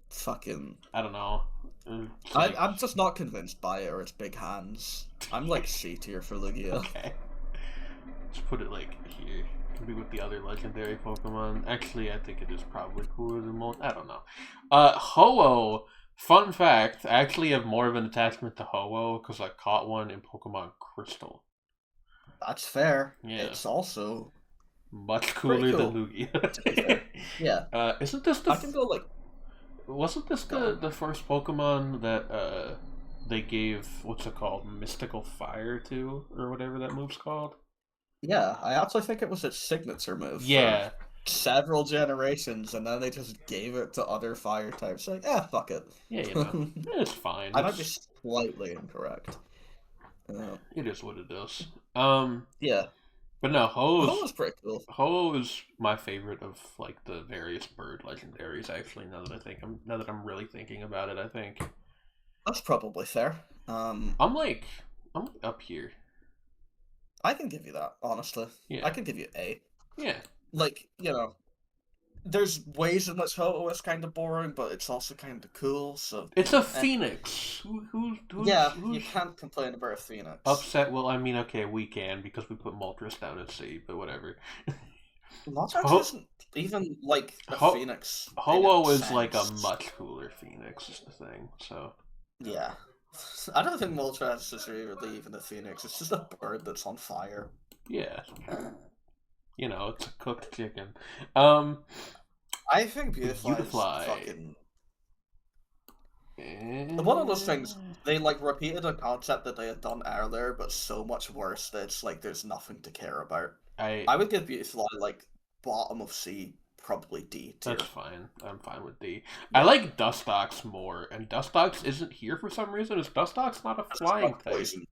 fucking... I don't know. I'm just not convinced by it or its big hands. I'm like C tier for Lugia. Okay. Let's put it like here. Be with the other legendary Pokemon. Actually, I think it is probably cooler than most. I don't know. Ho-Oh. Fun fact, I actually have more of an attachment to Ho-Oh because I caught one in Pokemon Crystal. That's fair. Yeah. It's also much cooler than Lugia. Yeah. Isn't this the... I can go like... Wasn't this the first Pokemon that they gave, what's it called, Mystical Fire to? Or whatever that move's called? Yeah, I actually think it was its signature move. Yeah. For several generations, and then they just gave it to other fire types. Like, fuck it. Yeah, you know, it's fine. I might be slightly incorrect. It is what it is. Yeah. But no, Ho-Oh is pretty cool. Ho-Oh is my favorite of like the various bird legendaries. Actually, now that I'm really thinking about it, I think that's probably fair. I'm like up here. I can give you that, honestly. Yeah. I can give you A. Yeah. Like, you know, there's ways in which Ho-Oh is kind of boring, but it's also kind of cool, so... It's a Phoenix! Who's you can't complain about a Phoenix. Upset? Well, I mean, okay, we can, because we put Moltres down at C, but whatever. Moltres isn't even, like, a Phoenix. Ho-Oh is, like, a much cooler Phoenix, is the thing, so... Yeah. I don't think Moltres is really even a Phoenix, it's just a bird that's on fire. Yeah. You know, it's a cooked chicken. I think Beautifly is fucking... One of those things, they, like, repeated a concept that they had done earlier, but so much worse that it's like there's nothing to care about. I would give Beautifly, like, bottom of C, probably D tier. That's fine. I'm fine with D. Yeah. I like Dustox more, and Dustox isn't here for some reason. Is Dustox not a flying type? Poison.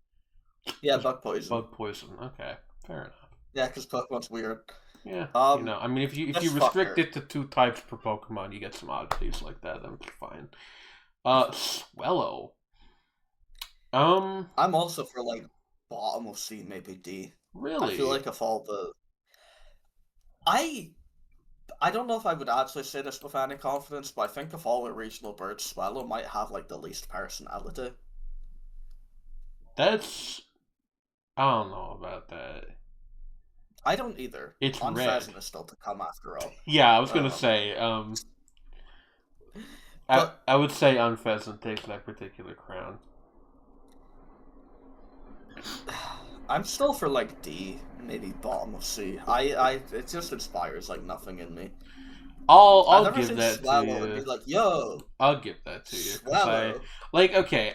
Yeah, bug poison. Bug poison. Okay, fair enough. Yeah, because Pokemon's weird. Yeah, I mean, if you restrict it to 2 types per Pokemon, you get some oddities like that. That's fine. Swellow. I'm also for like bottom of C, maybe D. Really? I feel like if all the I don't know if I would actually say this with any confidence, but I think of all the regional birds, Swallow might have like the least personality. That's I don't know about that. I don't either. It's Unpheasant is still to come after all. Yeah, I was gonna say, but I would say Unpheasant takes that particular crown. I'm still for like D, maybe bottom of C. It just inspires like nothing in me. I'll give that to you. And be like, yo, I'll give that to you.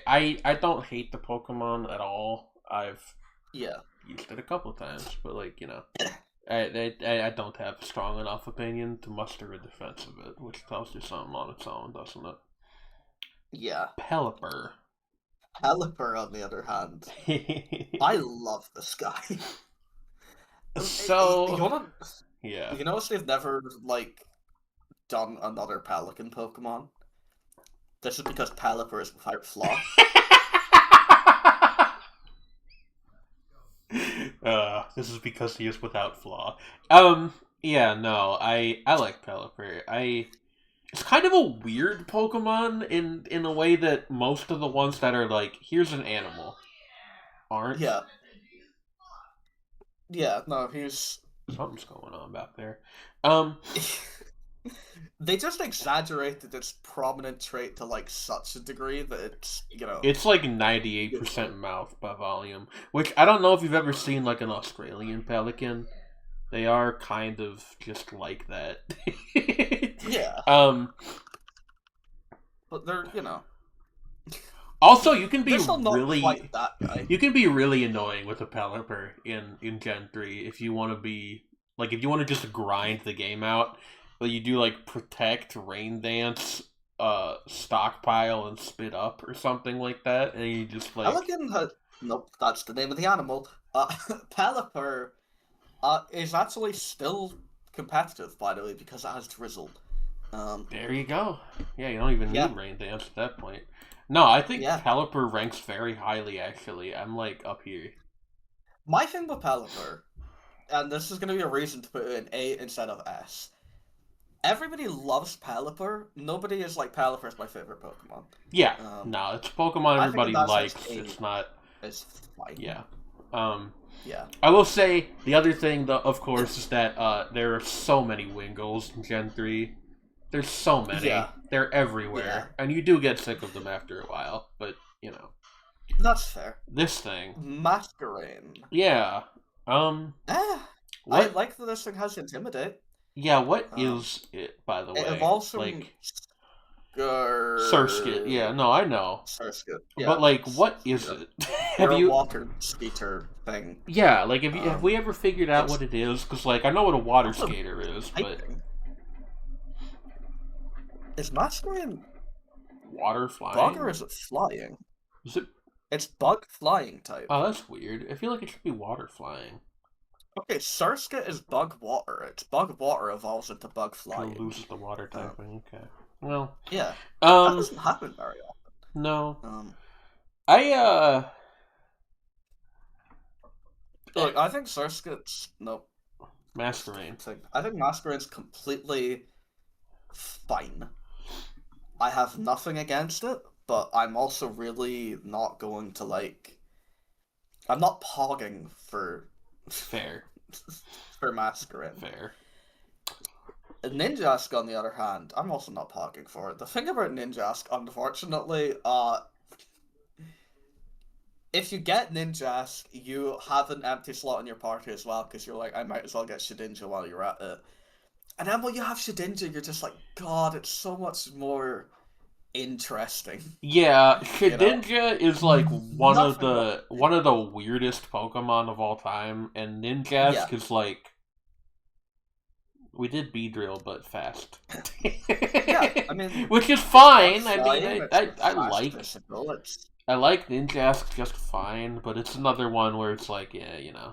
I don't hate the Pokemon at all. I've used it a couple times, but like I don't have a strong enough opinion to muster a defense of it, which tells you something on its own, doesn't it? Yeah. Pelipper. Pelipper, on the other hand, I love this guy. So you notice they've never like done another Pelican Pokemon. This is because Pelipper is without flaw. This is because he is without flaw. Yeah, no, I like Pelipper. It's kind of a weird Pokemon in a way that most of the ones that are like, here's an animal, aren't. Yeah. Yeah, no, something's going on back there. They just exaggerated its prominent trait to like such a degree that it's it's like 98% mouth by volume, which I don't know if you've ever seen like an Australian pelican. They are kind of just like that. Yeah. But they're Also, you can be really annoying with a Pelipper in Gen 3 if you want to be like if you want to just grind the game out. But you do like Protect, Rain Dance, Stockpile, and Spit Up or something like that, and you just like nope, that's the name of the animal. Pelipper is actually still competitive, by the way, because it has Drizzle. There you go. Yeah, you don't even need Rain Dance at that point. No, I think Pelipper ranks very highly, actually. I'm, like, up here. My thing with Pelipper, and this is going to be a reason to put it in A instead of S. Everybody loves Pelipper. Nobody is like, Pelipper's my favorite Pokemon. Yeah. No, it's a Pokemon everybody likes. It's not... It's fine. Yeah. Yeah. I will say, the other thing, though, of course, is that there are so many Wingulls in Gen 3. There's so many. Yeah. They're everywhere. Yeah. And you do get sick of them after a while, but, That's fair. This thing. Masquerain. Yeah. I like that this thing has Intimidate. Yeah, what is it, by the way? It evolves from... like... Surskit, yeah, no, I know. Surskit, yeah. But, like, what is it? Have you... water skater thing. Yeah, like, have we ever figured out what it is? Because, like, I know what a water skater is, but... Is Masquerain... water flying? Bug or is it flying? Is it... It's bug flying type. Oh, that's weird. I feel like it should be water flying. Okay, Surskit is bug water. It's bug water evolves into bug flying. It loses the water typing, okay. Well... Yeah. That doesn't happen very often. No. Look, I think Surskit's... Nope. Masquerain. I think Masquerain's completely fine. I have nothing against it, but I'm also really not going to, like... I'm not pogging for... Fair. for Masquerain. Fair. Ninjask, on the other hand, I'm also not pogging for it. The thing about Ninjask, unfortunately, if you get Ninjask, you have an empty slot in your party as well, because you're like, I might as well get Shedinja while you're at it. And then when you have Shedinja, you're just like, God, it's so much more interesting. Yeah, Shedinja is like one of the weirdest Pokemon of all time, and Ninjask is like, we did Beedrill, but fast. Yeah, I mean, which is fine. I mean, I like Ninjask just fine, but it's another one where it's like, yeah,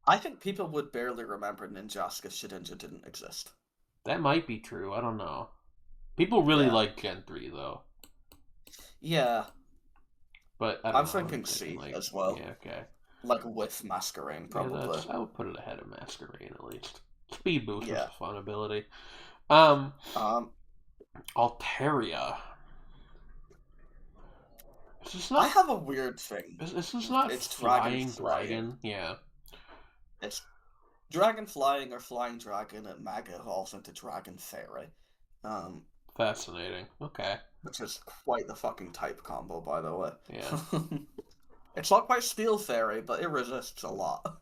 I think people would barely remember Ninjask if Shedinja didn't exist. That might be true. I don't know. People really like Gen 3, though. Yeah. But I don't I'm know. thinking C like, as well. Yeah, okay. Like with Masquerain, probably. Yeah, I would put it ahead of Masquerain, at least. Speed boost is a fun ability. Altaria. I have a weird thing. This is not it's flying dragon. Yeah. It's dragon flying or flying dragon, and Mega evolves into dragon fairy. Fascinating. Okay. Which is quite the fucking type combo, by the way. Yeah. It's not quite steel fairy, but it resists a lot.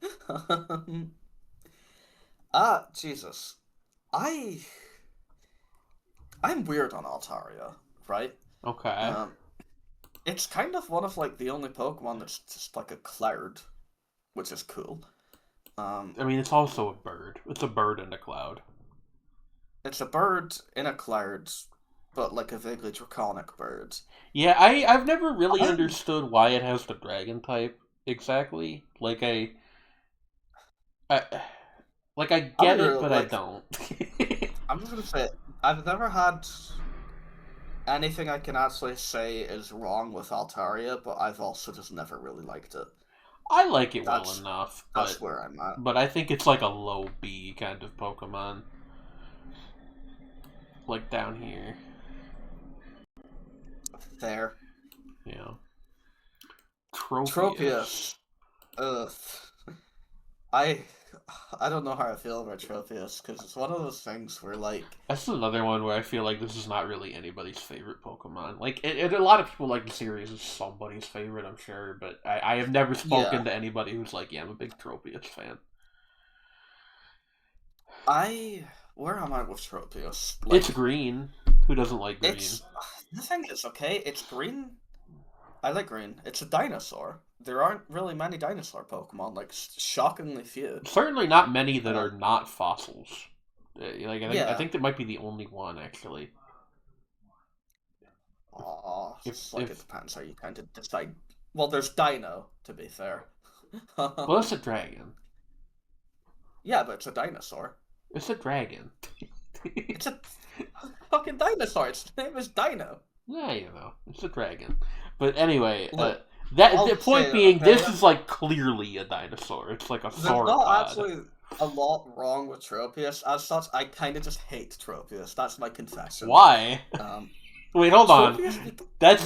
Jesus. I'm weird on Altaria, right? Okay. It's kind of one of like the only Pokemon that's just like a cloud, which is cool. I mean, it's also a bird. It's a bird in a cloud. It's a bird in a cloud, but like a vaguely draconic bird. Yeah, I've never really understood why it has the dragon type exactly. Like I get it, but I don't. I'm just gonna say I've never had anything I can actually say is wrong with Altaria, but I've also just never really liked it. I like it well enough. That's where I'm at. But I think it's like a low B kind of Pokemon. Like down here. There. Yeah. Tropius. Ugh. I don't know how I feel about Tropius, because it's one of those things where, like... That's another one where I feel like this is not really anybody's favorite Pokemon. Like, a lot of people like the series is somebody's favorite, I'm sure, but I have never spoken to anybody who's like, yeah, I'm a big Tropius fan. Where am I with Tropius? Like, it's green. Who doesn't like green? The thing is, okay, it's green. I like green. It's a dinosaur. There aren't really many dinosaur Pokemon, like, shockingly few. Certainly not many that are not fossils. Like, I think that might be the only one, actually. It depends how you kind of decide. Well, there's Dino, to be fair. Well, it's a dragon. Yeah, but it's a dinosaur. It's a dragon. It's a fucking dinosaur. Its name is Dino. Yeah, you know, it's a dragon. But anyway, the point being, this is like clearly a dinosaur. It's like a sauropod. There's not actually a lot wrong with Tropius. As such, I kind of just hate Tropius. That's my confession. Why? Wait, hold on. That's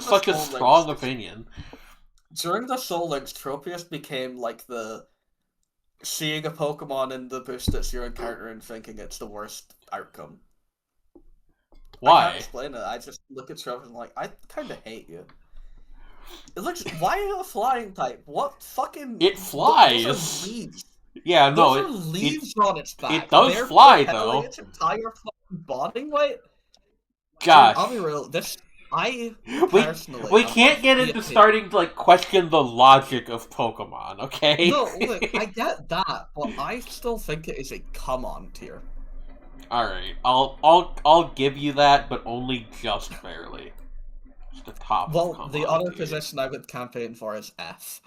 such a strong opinion. During the Soul Links, Tropius became like the seeing a Pokemon in the bush that you're encountering, thinking it's the worst outcome. Why? I can't explain it. I just look at Tropius and like, I kind of hate you. It looks. Why are you a flying type? What fucking? It flies. Those are leaves. Yeah, no. Those are leaves on its back. It does fly though. Its entire fucking body weight. Gosh. I'll be real. We can't get into starting to like question the logic of Pokemon, okay? No, look, I get that, but I still think it is a come on tier. All right, I'll give you that, but only just barely. Just the top. Well, the other position I would campaign for is F.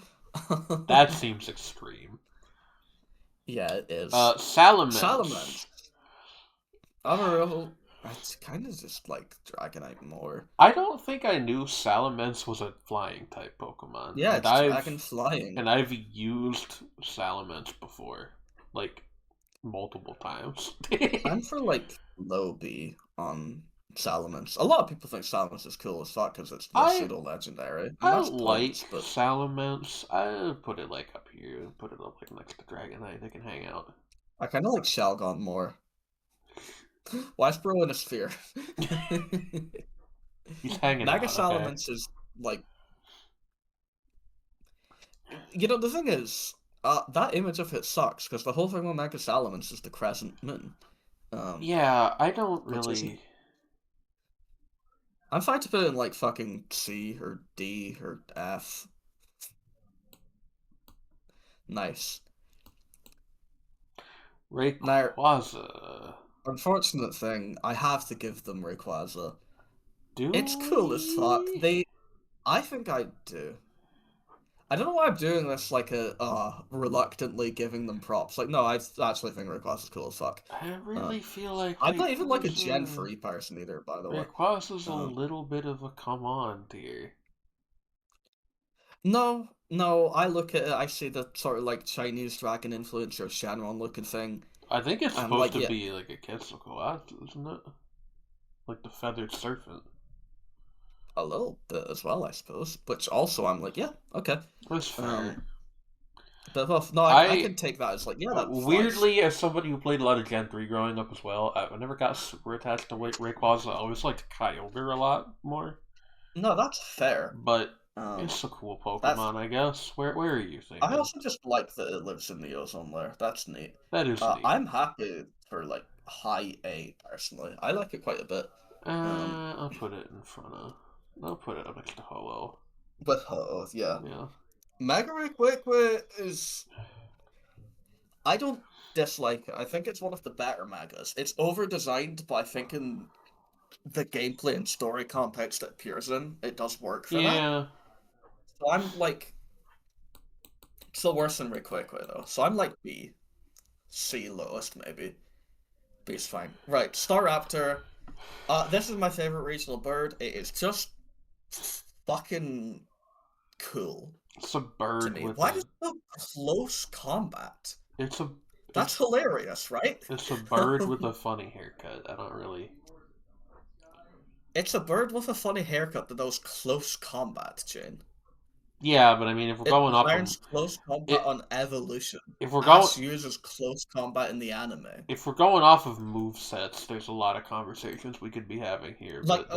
That seems extreme. Yeah, it is. Salamence. Unreal. It's kind of just like Dragonite more. I don't think I knew Salamence was a flying type Pokemon. Yeah, it's dragon flying. And I've used Salamence before, like, multiple times. I'm for, like, low B on Salamence. A lot of people think Salamence is cool as fuck because it's pseudo-legendary. I like Salamence. I put it, like, up here. Put it up, like, next to Dragonite. They can hang out. I kind of like Shelgon more. Why is Bro in a sphere? He's hanging out. Mega Salamence is like, you know, the thing is, that image of it sucks because the whole thing with Mega Salamence is the crescent moon. Yeah, I don't really. I'm fine to put it in like fucking C or D or F. Nice. Rayquaza. Unfortunate thing, I have to give them Rayquaza. It's cool as fuck. I think I do. I don't know why I'm doing this like reluctantly giving them props. Like, no, I actually think Rayquaza is cool as fuck. I really feel like I'm not even like a Gen 3 person either, by the way. Rayquaza is a little bit of a come on tier. No, I look at it, I see the sort of like Chinese dragon influencer Shenron looking thing. I think it's supposed to be like a Quetzalcoatl, isn't it? Like the feathered serpent. A little bit as well, I suppose. Which also I'm like, yeah, okay. That's fair. But no, I can take that as like, yeah, that's weirdly, as somebody who played a lot of Gen 3 growing up as well, I never got super attached to Rayquaza. I always liked Kyogre a lot more. No, that's fair. But it's a cool Pokemon, I guess. Where are you thinking? I also just like that it lives in the ozone layer. That's neat. That is neat. I'm happy for like high A personally. I like it quite a bit. I'll put it in front of. I'll put it up next to Ho-Oh. With Ho-Oh, yeah. Yeah. Mega Rayquaza is. I don't dislike it. I think it's one of the better Megas. It's over-designed, but I think in the gameplay and story context it appears in, it does work for that. Yeah. So I'm like. Still worse than Rayquaza though. So I'm like B. C lowest, maybe. B's fine. Right, Staraptor. This is my favorite regional bird. It is just fucking cool. It's a bird with Why is it so close combat? That's hilarious, right? It's a bird with a funny haircut. I don't really... It's a bird with a funny haircut that knows close combat, Jane. Yeah, but I mean, if we're going off of close combat on evolution, if we're going uses close combat in the anime. If we're going off of movesets, there's a lot of conversations we could be having here. But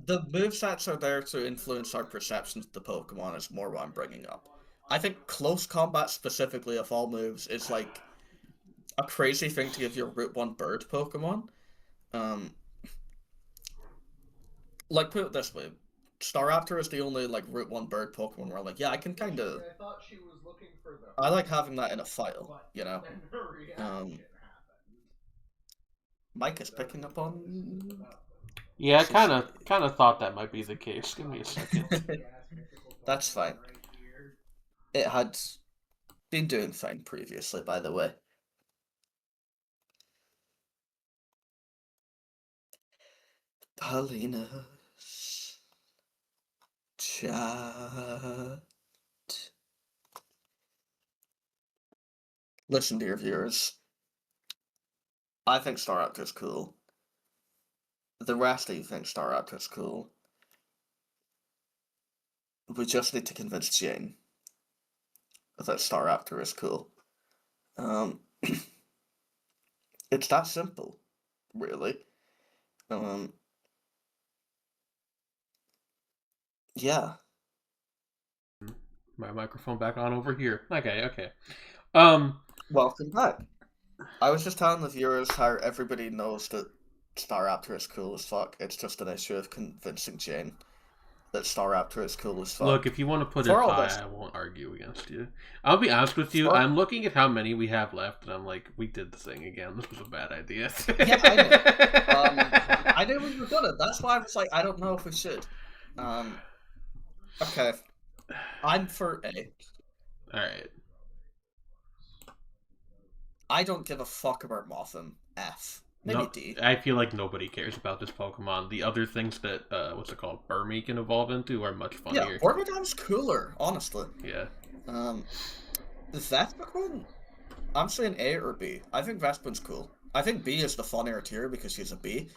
the movesets are there to influence our perceptions of the Pokemon. Is more what I'm bringing up. I think close combat specifically of all moves is like a crazy thing to give your Route 1 bird Pokemon. Like put it this way. Staraptor is the only like Route 1 bird Pokemon where I'm like, yeah, I can kind of. I like having that in a file, you know. Mike is picking up on. Yeah, I kind of thought that might be the case. Give me a second. That's fine. It had been doing fine previously, by the way. Paulina. Chat. Listen, dear viewers. I think Staraptor is cool. The rest of you think Staraptor is cool. We just need to convince Jane that Staraptor is cool. It's that simple, really. Yeah. My microphone back on over here. Okay. Welcome back. I was just telling the viewers how everybody knows that Staraptor is cool as fuck. It's just an issue of convincing Jane that Staraptor is cool as fuck. Look, if you want to put it high, I won't argue against you. I'll be honest with you. I'm looking at how many we have left, and I'm like, we did the thing again. This was a bad idea. Yeah, I know. I knew we were gonna. That's why I was like, I don't know if we should. Okay. I'm for A. Alright. I don't give a fuck about Mothim. F. Maybe D. I feel like nobody cares about this Pokemon. The other things that, what's it called, Burmy can evolve into are much funnier. Yeah, Wormadam's cooler, honestly. Yeah. Vespiquen? I'm saying A or B. I think Vespiquen's cool. I think B is the funnier tier because she's a B.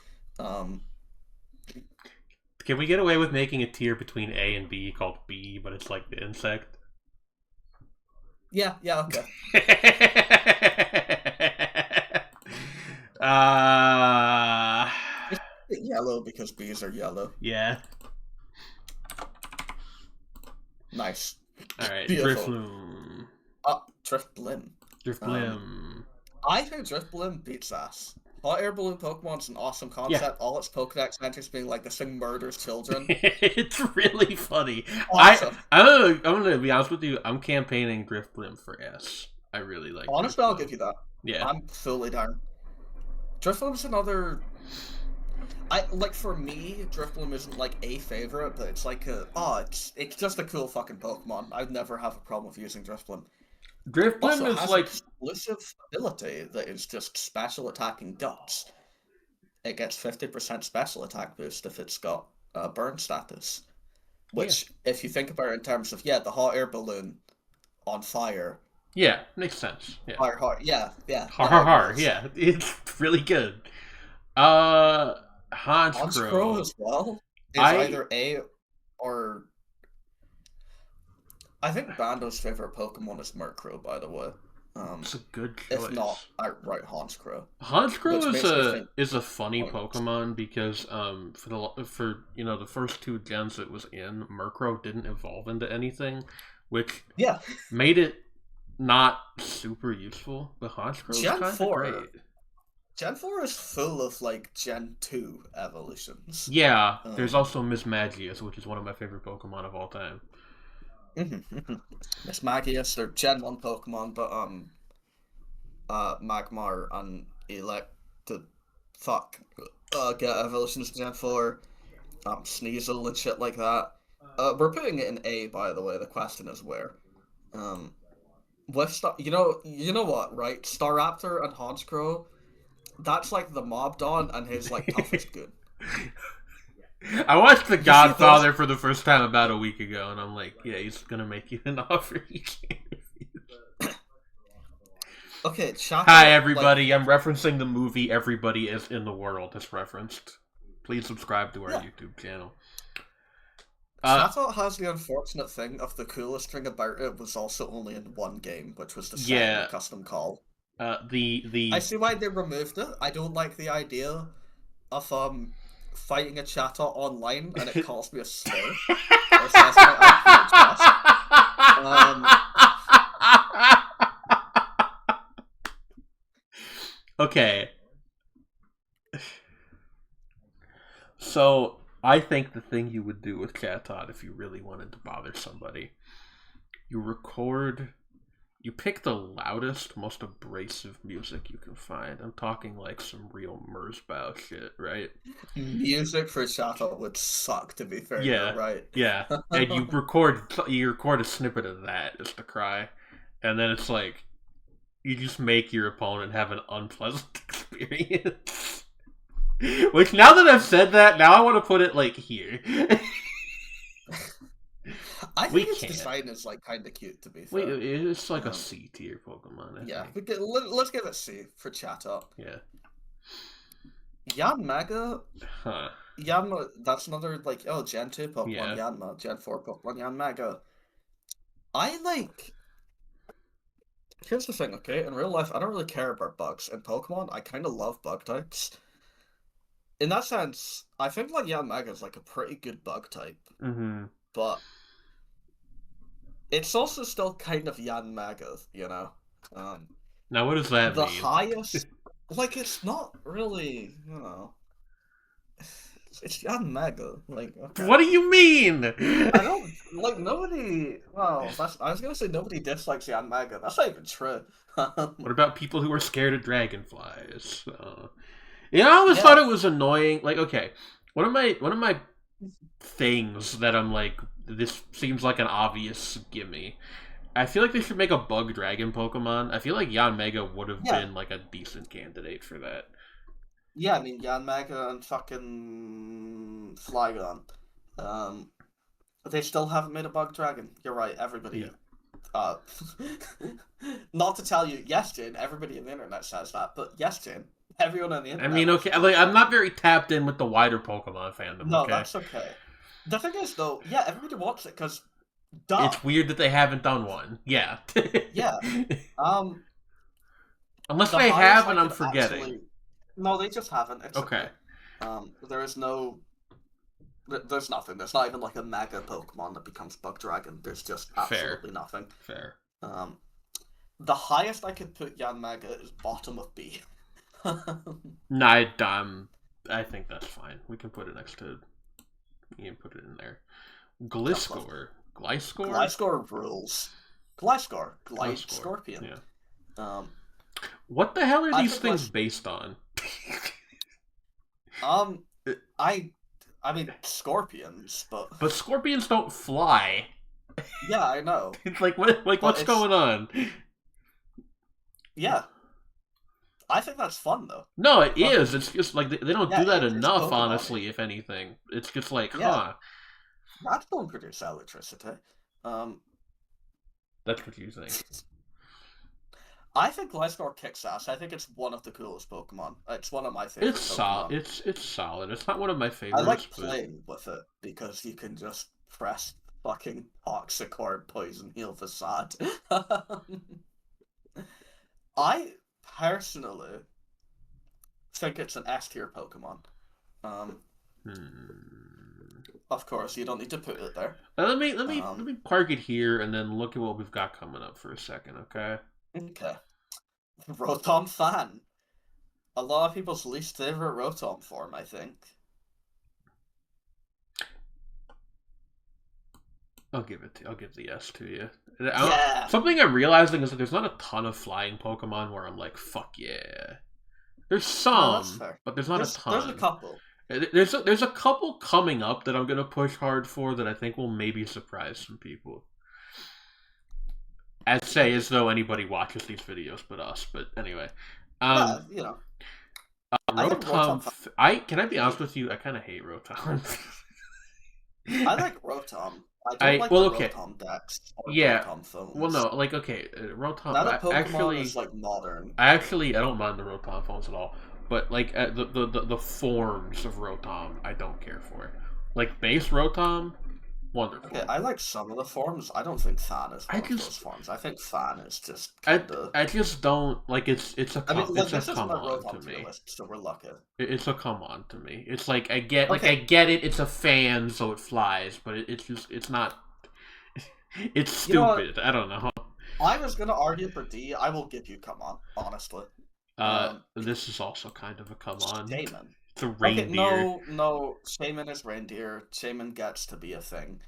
Can we get away with making a tier between A and B called B, but it's like the insect? Yeah, okay. It's yellow because bees are yellow. Yeah. Nice. Alright, Drifloon. Drifblim. Drifblim. I think Drifblim beats ass. Hot Air Balloon Pokemon's an awesome concept. Yeah. All its Pokedex entries being like this thing murders children. It's really funny. Awesome. I'm gonna be honest with you. I'm campaigning Drifblim for S. I really like. Honestly, I'll give you that. Yeah, I'm fully down. Drifblim's another. for me, Drifblim isn't like a favorite, but it's like it's just a cool fucking Pokemon. I'd never have a problem with using Drifblim. Drifblim also is has like exclusive ability that is just special attacking guts. It gets 50% special attack boost if it's got burn status. Which, if you think about it in terms of the hot air balloon on fire. Yeah, makes sense. Yeah. Har. Yeah. Har. Yeah, it's really good. Hanscrow as well is either A or... I think Bando's favorite Pokemon is Murkrow, by the way. It's a good choice. If not outright Hanscrow. Hanscrow is a funny Pokemon because for the first 2 gens it was in, Murkrow didn't evolve into anything, which made it not super useful. But Hanscrow is kind of great. Gen 4 is full of like Gen 2 evolutions. Yeah, there's also Mismagius, which is one of my favorite Pokemon of all time. Mismagius, they're Gen 1 Pokemon, but Magmar and get evolutions in Gen 4. Sneasel and shit like that. We're putting it in A, by the way. The question is where. With you know what, right? Staraptor and Hanscrow, that's like the Mobdon and his like toughest good. I watched The Godfather for the first time about a week ago, and I'm like, yeah, he's gonna make you an offer you can't refuse. Okay, hi everybody. I'm referencing the movie Everybody Is in the World is referenced. Please subscribe to our YouTube channel. Chatot has the unfortunate thing of the coolest thing about it was also only in one game, which was the second custom call. I see why they removed it. I don't like the idea of fighting a Chatot online and it calls me a slur. Or says okay. So I think the thing you would do with Chatot if you really wanted to bother somebody, you pick the loudest, most abrasive music you can find. I'm talking like some real Merzbow shit, right? Music for Chatot would suck, to be fair. Yeah, right. Yeah, and you record a snippet of that just to cry, and then it's like you just make your opponent have an unpleasant experience. Which, now that I've said that, now I want to put it like here. I think its design is like kind of cute, to be fair. Wait, it's like a C tier Pokemon. I think. Let's give it C for Chatot. Yeah. Yanmega. Huh. Yanma. That's another Gen 2 Pokemon. Yeah. Yanma. Gen 4 Pokemon. Yanmega. Here's the thing, okay? In real life, I don't really care about bugs. In Pokemon, I kind of love bug types. In that sense, I think Yanmega is like a pretty good bug type. Mm-hmm. But it's also still kind of Yanmega, you know? Now what does that mean? The highest... it's not really, It's Yanmega. Okay. What do you mean? I don't... nobody... Well, I was gonna say nobody dislikes Yanmega. That's not even true. What about people who are scared of dragonflies? I always thought it was annoying. Okay, one of my things that I'm like, this seems like an obvious gimme. I feel like they should make a bug dragon Pokemon. I feel like Yanmega would have been like a decent candidate for that. Yeah, I mean Yanmega and fucking Flygon. They still haven't made a bug dragon. You're right, everybody. Yeah. Not to tell you, yes, Jin, everybody on the internet says that, but yes, Jin, everyone on the internet. I mean, okay, I'm not very tapped in with the wider Pokemon fandom. No, that's okay. The thing is, though, everybody wants it because, it's weird that they haven't done one. Yeah. Yeah. Unless they have, and I'm forgetting. No, they just haven't. It's okay. There's nothing. There's not even like a mega Pokemon that becomes Bug Dragon. There's just absolutely nothing. Fair. The highest I could put Yanmega is bottom of B. I think that's fine. We can put it next to... You can put it in there. Gliscor. Gliscor? Gliscor rules. Gliscor. Scorpion. Yeah. What the hell are these things based on? I mean, scorpions, but... But scorpions don't fly. Yeah, I know. It's like, what's going on? Yeah. I think that's fun, though. No, it is. It's just like, they don't do that enough, honestly, if anything. It's just like, huh. Rats don't produce electricity. That's what you think. I think Gliscor kicks ass. I think it's one of the coolest Pokemon. It's one of my favorite Pokemon. It's solid. It's not one of my favorites. I like playing with it because you can just press fucking Toxic or Poison Heal Facade. I personally think it's an S tier Pokemon. Of course, you don't need to put it there. Let me park it here and then look at what we've got coming up for a second, okay? Okay. Rotom fan. A lot of people's least favorite Rotom form, I think. I'll give the S to you. Yeah. Something I'm realizing is that there's not a ton of flying Pokemon where I'm like, fuck yeah. There's some, but there's not a ton. There's a couple. There's a couple coming up that I'm gonna push hard for that I think will maybe surprise some people. As though anybody watches these videos but us. But anyway, you know. Rotom. Can I be honest with you? I kind of hate Rotom. I like Rotom. I don't like Rotom decks. Rotom phones. Well, no, like Rotom. Now that Pokemon is like modern. I don't mind the Rotom phones at all. But like the forms of Rotom, I don't care for. Like base Rotom, wonderful. Okay, I like some of the forms. I don't think Fan is one of those forms. I think Fan is just kinda... I just don't like it's a come on to me. So we're lucky. It's a come on to me. It's like I get it. It's a fan, so it flies, but it's not. It's stupid. I don't know. I was gonna argue for D. I will give you come on, honestly. This is also kind of a come on. Shaman. It's a reindeer. No. Shaman is reindeer. Shaman gets to be a thing.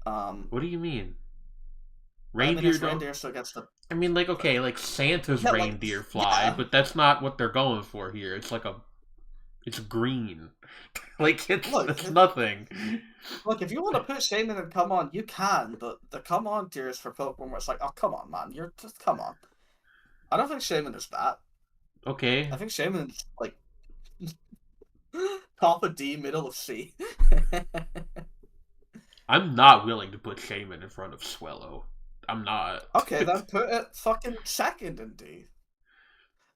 What do you mean? Reindeer so gets to... I mean, like, okay, like Santa's reindeer fly, but that's not what they're going for here. It's like it's green. Like, it's nothing. Look, if you want to put Shaman and come on, you can, but the come on tier is for Pokemon where it's like, oh, come on, man. You're just, come on. I don't think Shaman is that. Okay. I think Shaman's, like, top of D, middle of C. I'm not willing to put Shaman in front of Swellow. I'm not. Okay, then put it fucking second in D.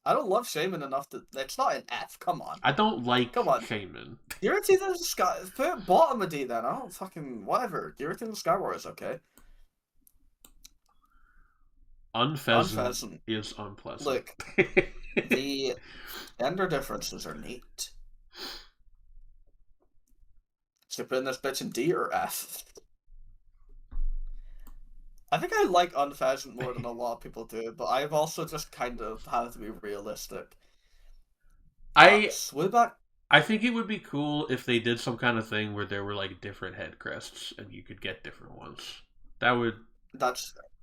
I don't love Shaman enough to... It's not an F, come on. I don't like Shaman. Giratina the Sky... Put it bottom of D then. I don't fucking... Whatever. Giratina the Skyward is okay. Unpheasant is unpleasant. Look, the gender differences are neat. So putting this bitch in D or F? I think I like Unpheasant more than a lot of people do, but I've also just kind of had to be realistic. Swoobat? I think it would be cool if they did some kind of thing where there were like different head crests and you could get different ones. That would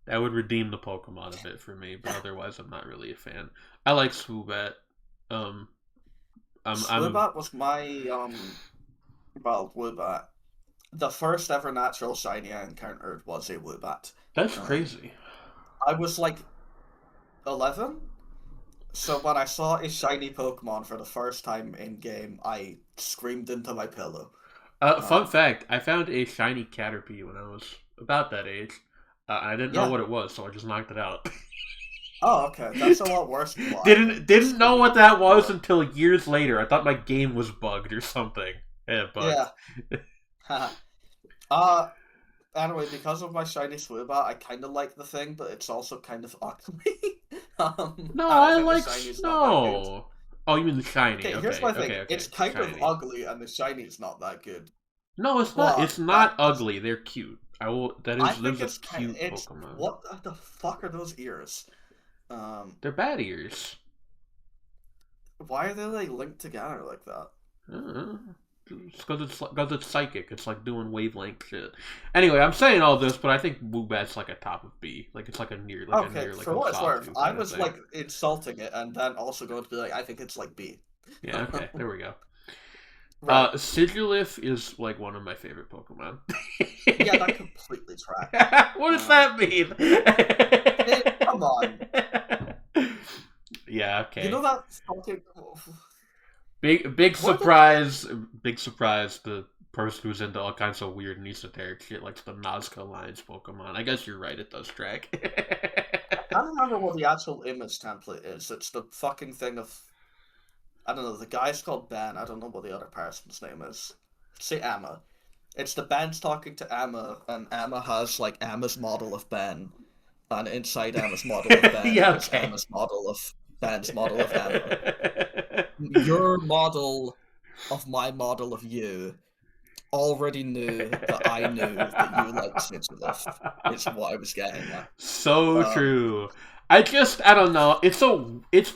redeem the Pokemon a bit for me, but otherwise I'm not really a fan. I like Swoobat. Swoobat was my Woobat. The first ever natural shiny I encountered was a Woobat. That's crazy. I was like 11, so when I saw a shiny Pokemon for the first time in game, I screamed into my pillow. Fun fact: I found a shiny Caterpie when I was about that age. I didn't know what it was, so I just knocked it out. Oh, okay. That's a lot worse than what Didn't know what that was until years later. I thought my game was bugged or something. Yeah, bugged. Yeah. Anyway, because of my shiny Swoobat, I kind of like the thing, but it's also kind of ugly. No, I like Snow. Oh, you mean the shiny? Okay, here's my thing. It's kind of ugly, and the shiny's not that good. No, it's not. It's not ugly. They're cute. Those are cute Pokemon. What the fuck are those ears? They're bat ears. Why are they like linked together like that? It's because it's psychic. It's like doing wavelength shit. Anyway, I'm saying all this, but I think Woobat's like a top of B. Like it's like a near. Like okay, for what it's worth, I was like insulting it, and then also going to be like, I think it's like B. Yeah. Okay. There we go. Right. Sigilif is like one of my favorite Pokemon. Yeah, that completely tracks. What does that mean? Come on. Yeah, okay. You know that fucking... Big surprise. Big surprise. The person who's into all kinds of weird and esoteric shit likes the Nazca Alliance Pokemon. I guess you're right, it does track. I don't remember what the actual image template is. It's the fucking thing of... I don't know, the guy's called Ben. I don't know what the other person's name is. Say Emma. It's the Ben's talking to Emma, and Emma has, like, Emma's model of Ben. And inside Emma's model of Ben is Emma's model of Ben's model of Emma. Your model of my model of you already knew that I knew that you liked Sigilif. Is what I was getting at. So true. I don't know. It's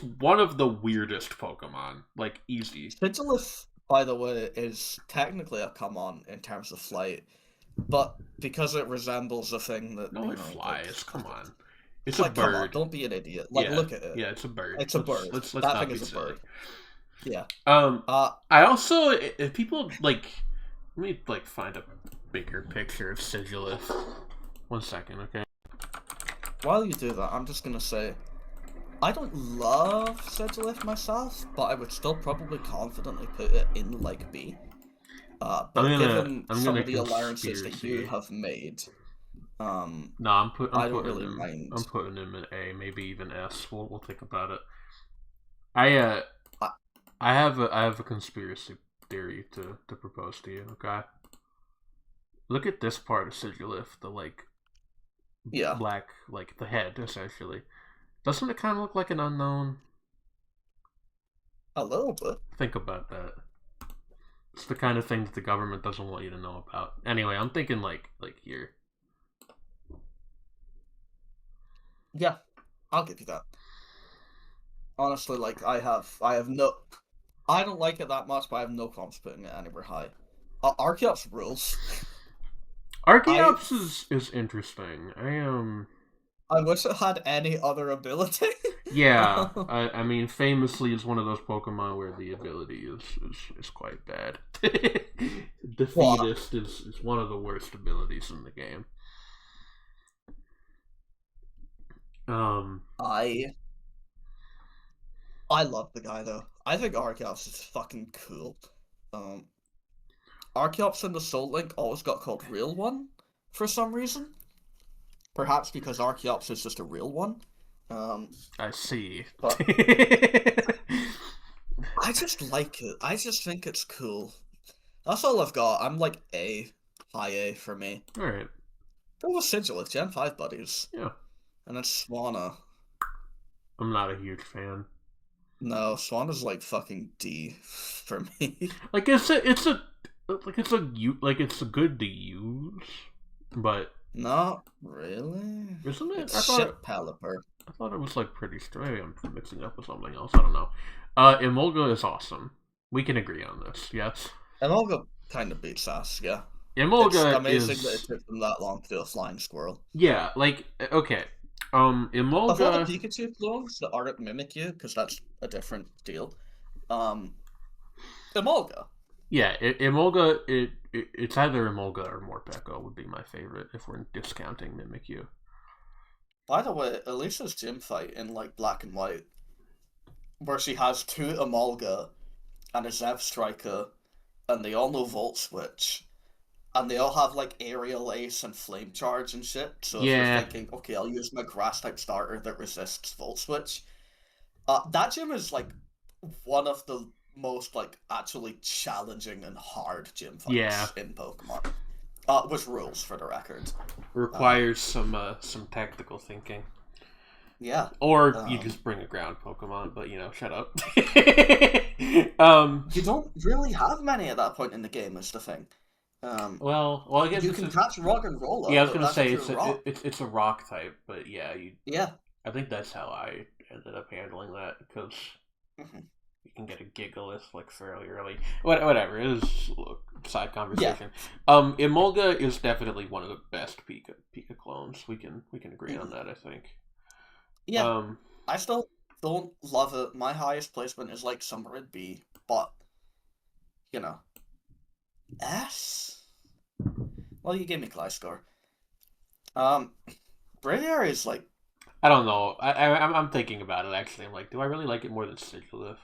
one of the weirdest Pokemon. Like, easy. Sigilif, by the way, is technically a come-on in terms of flight, but because it resembles a thing that... No, it flies. Like, come on. It's like, a bird. Come on, don't be an idiot. Like, yeah. Look at it. Yeah, it's a bird. It's a bird. That thing is a bird. Yeah. I also... If people, like... Let me, like, find a bigger picture of Sigilif. 1 second, okay? While you do that, I'm just gonna say... I don't love Sigilif myself, but I would still probably confidently put it in, like, B. But given some of the allowances that you have made... no, I'm putting mind. I'm putting him in A, maybe even S. We'll think about it. I have a conspiracy theory to propose to you. Okay, look at this part of Sigilif, the black, like the head essentially. Doesn't it kind of look like an unknown? A little bit. Think about that. It's the kind of thing that the government doesn't want you to know about. Anyway, I'm thinking like here. Yeah, I'll give you that. Honestly, like, I don't like it that much, but I have no qualms putting it anywhere high. Archeops rules. Archeops is interesting. I wish it had any other ability. Yeah, I mean, famously, it's one of those Pokemon where the ability is quite bad. Defeatist is one of the worst abilities in the game. I love the guy though. I think Archeops is fucking cool. Archeops in the Soul Link always got called Real One for some reason. Perhaps because Archeops is just a real one. I see. But I just like it. I just think it's cool. That's all I've got. I'm like A. High A for me. Alright. Go with Sigilif, Gen 5 buddies. Yeah. And then Swanna. I'm not a huge fan. No, Swanna's like fucking D for me. Like it's good to use, but not really. Isn't it? It's shit Pelipper. I thought it was like pretty straight. I'm mixing it up with something else. I don't know. Emolga is awesome. We can agree on this. Yes. Emolga kind of beats ass. Yeah. Emolga it's amazing that it took them that long to do a flying squirrel. Yeah. Like okay. Emolga. Of all the Pikachu clones that aren't Mimikyu, because that's a different deal. Emolga. Yeah, Emolga. It's either Emolga or Morpeko would be my favorite if we're discounting Mimikyu. By the way, Elisa's gym fight in like Black and White, where she has 2 Emolga and a Zebstrika, and they all know Volt Switch, and they all have like Aerial Ace and Flame Charge and shit. So if you're thinking, okay, I'll use my Grass type starter that resists Volt Switch, that gym is like one of the most like actually challenging and hard gym fights in Pokemon. Which rules for the record. Requires some tactical thinking. Yeah. Or you just bring a ground Pokemon, but shut up. You don't really have many at that point in the game, is the thing. Well, I guess you can catch Rock and Roll. Yeah, I was gonna say it's a rock type, but yeah, Yeah. I think that's how I ended up handling that because you can get a Gigalith like fairly early. Whatever, it is a side conversation. Yeah. Emolga is definitely one of the best Pika clones. We can agree on that, I think. Yeah. I still don't love it. My highest placement is like somewhere in B, but S? Well, you gave me Gliscor. Braviary is like... I don't know. I'm thinking about it, actually. I'm like, do I really like it more than Sigilyph?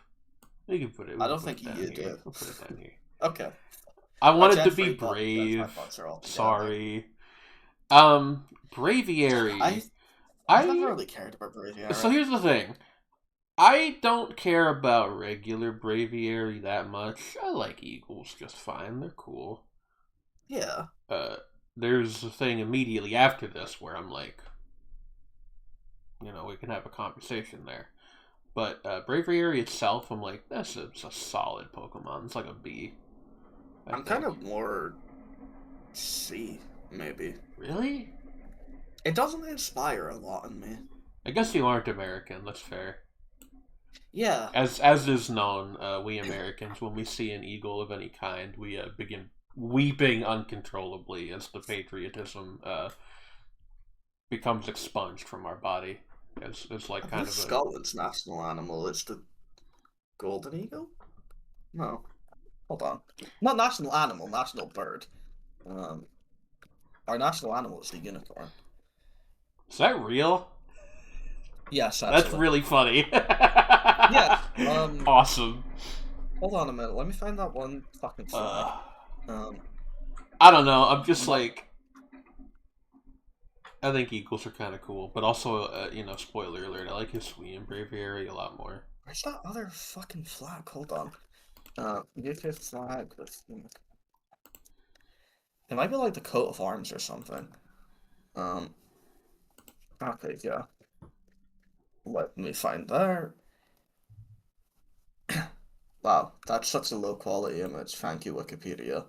We can put it. I don't think you do. We'll put it down here. Okay. I wanted to be brave. Sorry. Braviary. I never really cared about Braviary. So here's the thing. I don't care about regular Braviary that much. I like Eagles just fine. They're cool. Yeah. There's a thing immediately after this where I'm like, we can have a conversation there. But Braviary itself, I'm like, that's a solid Pokemon. It's like a B. I'm kind of more C, maybe. Really? It doesn't inspire a lot in me. I guess you aren't American, that's fair. Yeah. As is known, we Americans, when we see an eagle of any kind, we begin weeping uncontrollably as the patriotism becomes expunged from our body. It's like kind of Scotland's national animal is the golden eagle? No. Hold on. Not national animal, national bird. Our national animal is the unicorn. Is that real? Yes, actually. That's really funny. Yeah. Awesome. Hold on a minute. Let me find that one fucking flag. I don't know. I'm just like... I think eagles are kind of cool, but also, spoiler alert, I like Hisui and Braviary a lot more. Where's that other fucking flag? Hold on. UK flag. It might be like the coat of arms or something. Okay, yeah. Let me find there. Wow, that's such a low quality image. Thank you, Wikipedia.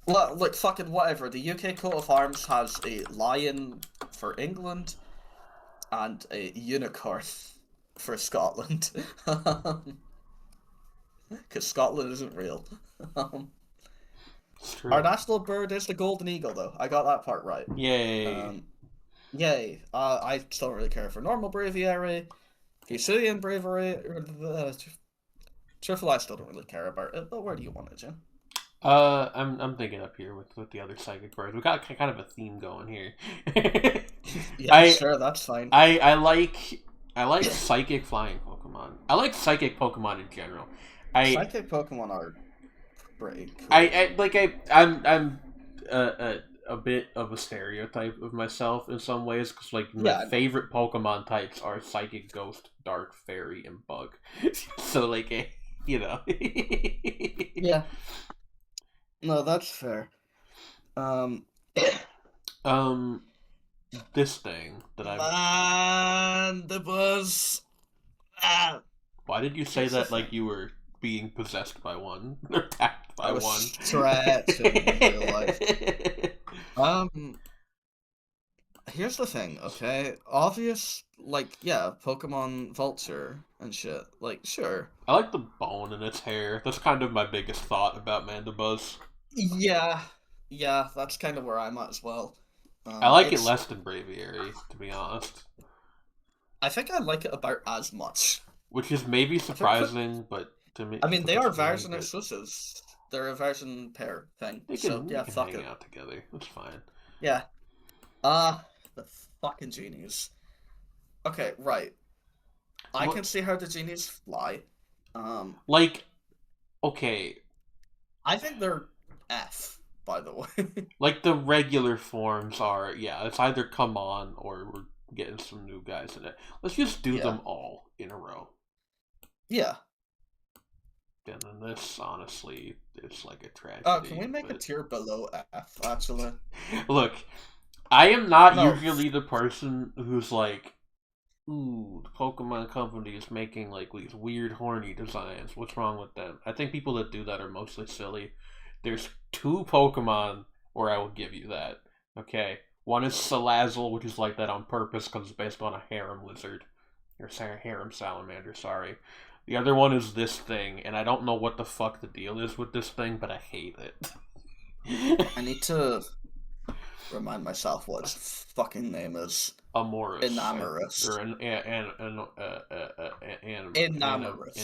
Like fucking whatever. The UK coat of arms has a lion for England and a unicorn for Scotland. Because Scotland isn't real. Our national bird is the golden eagle, though. I got that part right. Yay. Yay. I don't really care for normal Braviary. Hisuian Braviary. Truthfully, I still don't really care about it, but where do you want it, Jim? I'm thinking up here with the other psychic birds. We got kind of a theme going here. Yeah, sure, that's fine. I like psychic flying Pokemon. I like psychic Pokemon in general. Psychic Pokemon are pretty cool. I'm a bit of a stereotype of myself in some ways, because my favorite Pokemon types are Psychic, Ghost, Dark, Fairy, and Bug. So Yeah. No, that's fair. This thing that the buzz. Why did you say that like you were being possessed by one or attacked by one? Stretching in real life. Here's the thing, okay? Obvious, Pokemon Vulture and shit. Sure. I like the bone in its hair. That's kind of my biggest thought about Mandibuzz. Yeah, that's kind of where I'm at as well. I like it less than Braviary, to be honest. I think I like it about as much. Which is maybe surprising, but to me... I mean, they are version exclusives. They're a version pair thing. They can hang out together. That's fine. Yeah. The fucking genies. Okay, right. I can see how the genies fly. Okay. I think they're F, by the way. The regular forms are, it's either come on or we're getting some new guys in it. Let's just do them all in a row. Yeah. And then this, honestly, it's like a tragedy. Can we make a tier below F, actually? Look, I am not usually the person who's like, ooh, the Pokemon Company is making these weird horny designs. What's wrong with them? I think people that do that are mostly silly. There's 2 Pokemon where I will give you that. Okay, one is Salazzle, which is like that on purpose because it's based on a harem lizard. Or harem salamander, sorry. The other one is this thing, and I don't know what the fuck the deal is with this thing, but I hate it. I need to remind myself what its fucking name is. Amorous. Enamorous. Or Enamorous.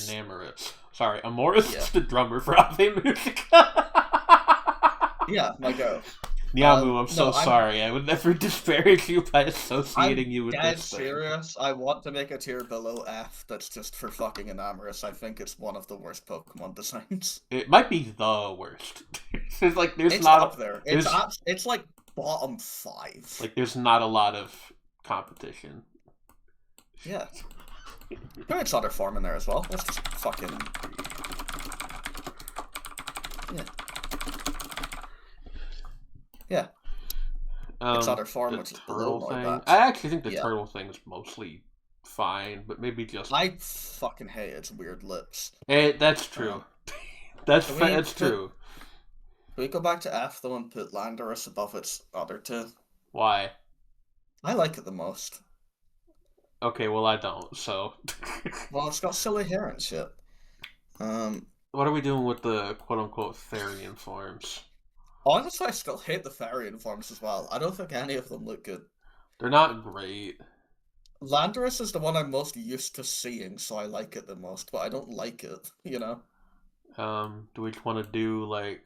Enamorous. Sorry, Amorous is the drummer for Ave Musica. Yeah, my girl. Nyamu, I'm so sorry. I would never disparage you by associating you with this thing. I'm serious. I want to make a tier below F that's just for fucking Enamorous. I think it's one of the worst Pokemon designs. It might be the worst. There's it's not up there. It's like bottom 5. Like there's not a lot of competition. Yeah. Put its other form in there as well. Let's just fucking... Yeah. Yeah. Its other form, which is below that. I actually think the turtle thing is mostly fine, but maybe just... I fucking hate its weird lips. Hey, that's true. That's true. Can we go back to F, though, and put Landorus above its other two? Why? I like it the most. Okay, well, I don't, so... Well, it's got silly hair and shit. What are we doing with the quote-unquote Therian forms? Honestly, I still hate the Therian forms as well. I don't think any of them look good. They're not great. Landorus is the one I'm most used to seeing, so I like it the most, but I don't like it, you know? Do we want to do, like...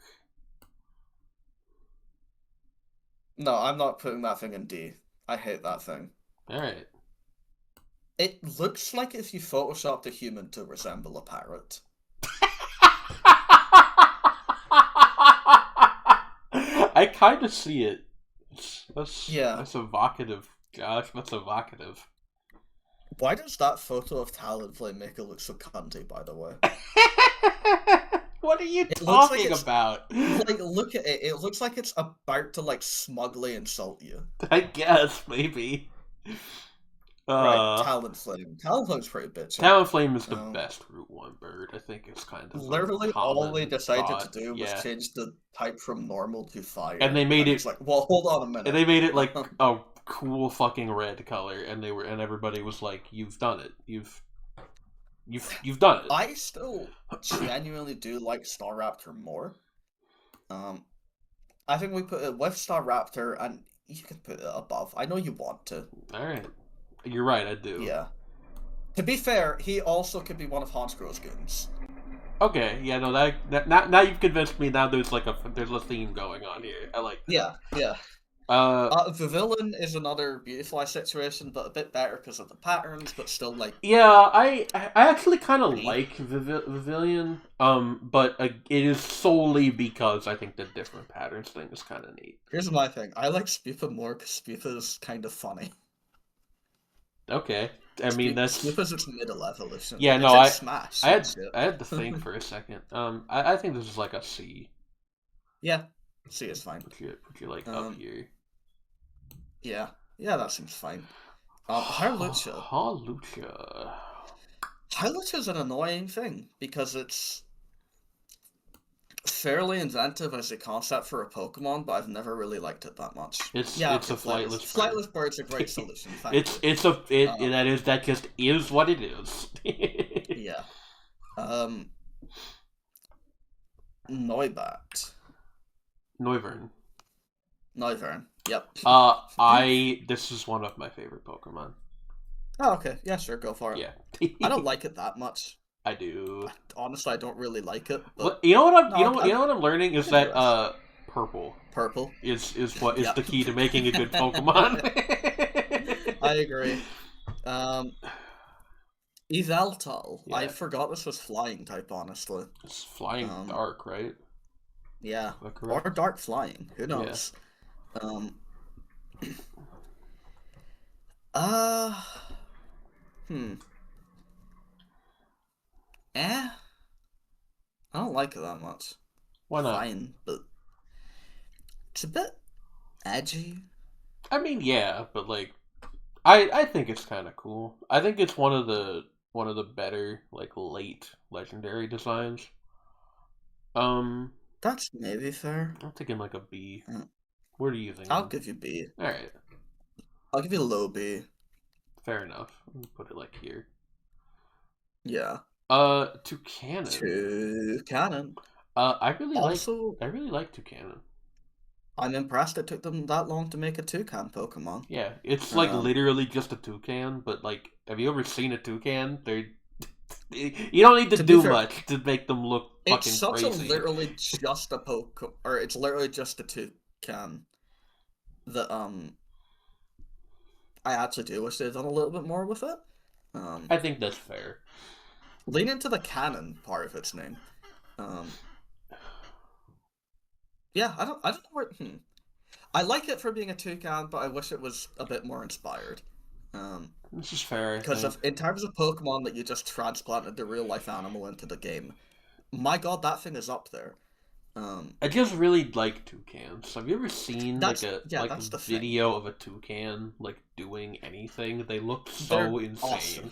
No, I'm not putting that thing in D. I hate that thing. Alright. It looks like if you photoshopped a human to resemble a parrot. I kind of see it. That's evocative. Gosh, that's evocative. Why does that photo of Talonflame make it look so cunty, by the way? What are you talking about? Like, look at it. It looks like it's about to, like, smugly insult you. I guess, maybe. Right, Talonflame. Talonflame's pretty bitchy. Talonflame is the best Route 1 bird. I think it's kind of literally all they decided to do was change the type from normal to fire. And they made it like, well, hold on a minute. And they made it like a cool fucking red color, and everybody was like, "You've done it. You've done it." I still genuinely do like Staraptor more. I think we put it with Staraptor, and you can put it above. I know you want to. All right. You're right, I do. Yeah. To be fair, he also could be one of Hansgrohe's goons. Okay, yeah, no, that now you've convinced me. Now there's a theme going on here. I like that. Yeah. Vivillon is another beautiful situation, but a bit better because of the patterns, but still like. Yeah, I actually kind of like Vivillon, but it is solely because I think the different patterns thing is kind of neat. Here's my thing: I like Spupa more because Spupa is kind of funny. Okay, I mean that's Spupa's its middle evolution. Yeah, no, I had to think for a second. I think this is like a C. Yeah, C is fine. Put you like up here. Yeah, that seems fine. Hawlucha. Hawlucha's an annoying thing because it's fairly inventive as a concept for a Pokemon, but I've never really liked it that much. It's a flightless bird. Flightless bird's a great solution. That just is what it is. Yeah. Noibat. Noivern. Yep. This is one of my favorite Pokemon. Oh, okay. Yeah, sure, go for it. Yeah. I don't like it that much. I do. Honestly, I don't really like it. But you know what I'm learning is that purple is the key to making a good Pokemon. I agree. Yveltal. Yeah. I forgot this was flying type, honestly. It's flying dark, right? Yeah. Or dark flying. Who knows? I don't like it that much. Why not? Fine, but it's a bit edgy. I mean, yeah, but like, I think it's kind of cool. I think it's one of the better like late legendary designs. That's maybe fair. I'm thinking like a B. What are you thinking? I'll give you B. All right. I'll give you a low B. Fair enough. Put it like here. Yeah. Toucannon. Toucannon. I really like Toucannon. I'm impressed it took them that long to make a toucan Pokemon. Yeah, it's like literally just a toucan, but like, have you ever seen a toucan? You don't need to do much to make them look fucking crazy. It's such a literally just a or it's literally just a toucan that I actually do wish they'd done a little bit more with it. I think that's fair. Lean into the canon part of its name. Yeah, I don't know where. I like it for being a toucan, but I wish it was a bit more inspired. This is fair. Because in terms of Pokemon that you just transplanted the real life animal into the game, my god, that thing is up there. I just really like toucans. Have you ever seen a video of a toucan like doing anything? They look so insane. Awesome.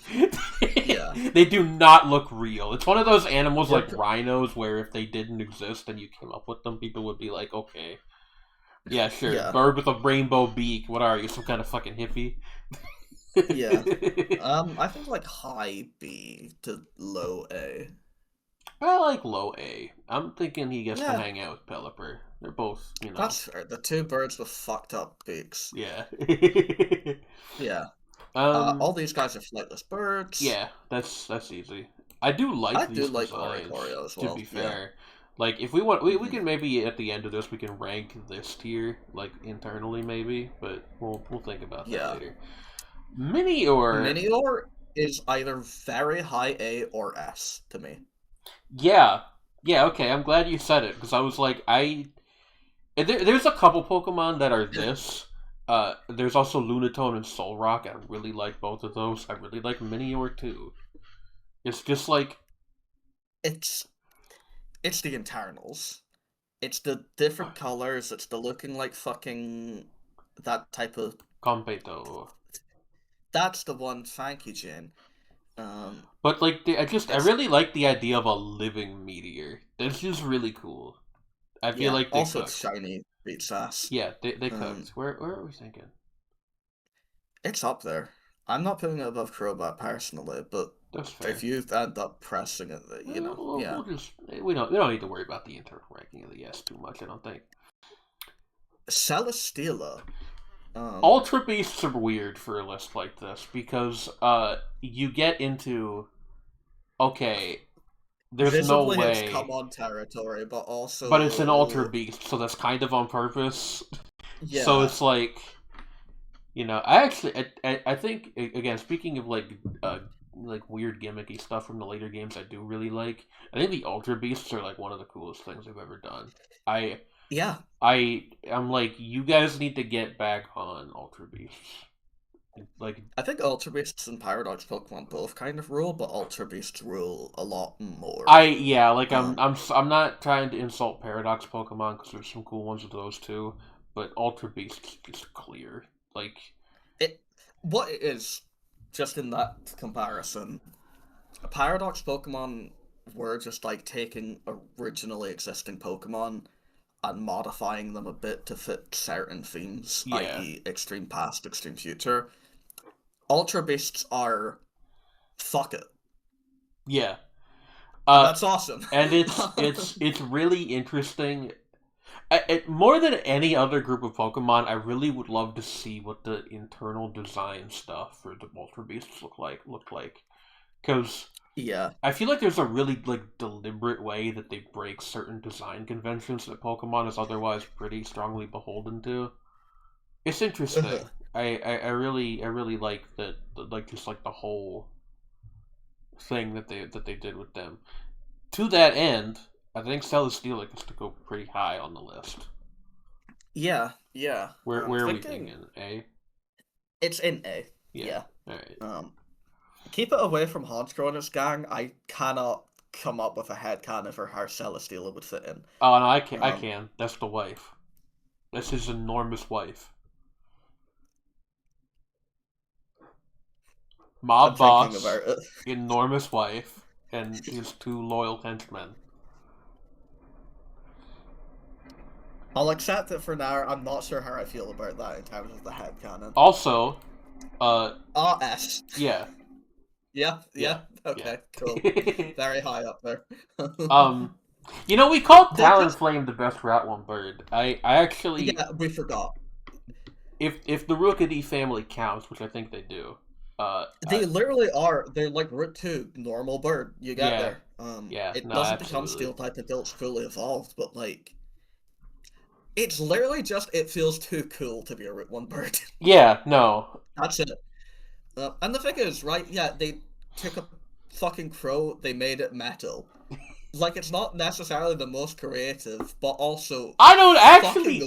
Yeah, they do not look real. It's one of those animals like rhinos where if they didn't exist and you came up with them, people would be like, okay, yeah, sure, bird with a rainbow beak. What are you, some kind of fucking hippie? Yeah. I think like high B to low A. I like low A. I'm thinking he gets to hang out with Pelipper. They're both, you know. That's fair. The two birds with fucked up beaks. Yeah. Yeah. All these guys are flightless birds. Yeah, that's easy. I do like these designs, Oricorio as well. To be fair. Like, if we want, we can maybe at the end of this we can rank this tier, internally maybe, but we'll think about that later. Minior is either very high A or S to me. Yeah, okay, I'm glad you said it, because I was like, there's a couple Pokemon that are this. There's also Lunatone and Solrock. I really like both of those. I really like Minior too. It's just like... It's the internals. It's the different colors. It's the looking like fucking... that type of... Competo. That's the one. Thank you, Jin. But I really like the idea of a living meteor. That's just really cool. I feel like they also cooked. It's shiny, beats ass. Yeah, they cooked. Where are we thinking? It's up there. I'm not putting it above Crobat personally, but if you end up pressing it, we don't need to worry about the internal ranking of the S too much. I don't think. Celesteela. Ultra Beasts are weird for a list like this because you get into there's no way it's come on territory, but it's an Ultra Beast, so that's kind of on purpose. Yeah. So it's like, I think again, speaking of like weird gimmicky stuff from the later games, I do really like. I think the Ultra Beasts are like one of the coolest things they've ever done. I'm like, you guys need to get back on Ultra Beasts. I think Ultra Beasts and Paradox Pokemon both kind of rule, but Ultra Beasts rule a lot more. I'm not trying to insult Paradox Pokemon because there's some cool ones with those too, but Ultra Beasts is clear. What it is, just in that comparison, Paradox Pokemon were just like taking originally existing Pokemon and modifying them a bit to fit certain themes, i.e. Extreme Past, Extreme Future. Ultra Beasts are... fuck it. Yeah. That's awesome. And it's really interesting. More than any other group of Pokemon, I really would love to see what the internal design stuff for the Ultra Beasts look like. Because... I feel like there's a really deliberate way that they break certain design conventions that Pokemon is otherwise pretty strongly beholden to. It's interesting. I really like that, just the whole thing that they did with them. To that end, I think Celesteela gets to go pretty high on the list. Yeah. Where are we thinking? A? It's in A. Yeah. All right. Keep it away from Honchkrow and his gang. I cannot come up with a headcanon for how Celesteela would fit in. Oh, no, I can. That's the wife. That's his enormous wife. Mob boss, enormous wife, and his two loyal henchmen. I'll accept it for now. I'm not sure how I feel about that in terms of the headcanon. Also, S. Yeah. Yeah. Okay, cool. Very high up there. You know, we called Talonflame the best Route 1 bird. I actually... Yeah, we forgot. If the Rookity family counts, which I think they do... they literally are. They're like Route 2, normal bird. You get there. It doesn't become Steel type until it's fully evolved, but like... It's literally just, it feels too cool to be a Route 1 bird. Yeah, no. That's it. And the thing is, right, yeah, they took a fucking crow, they made it metal. Like, it's not necessarily the most creative, but also... I actually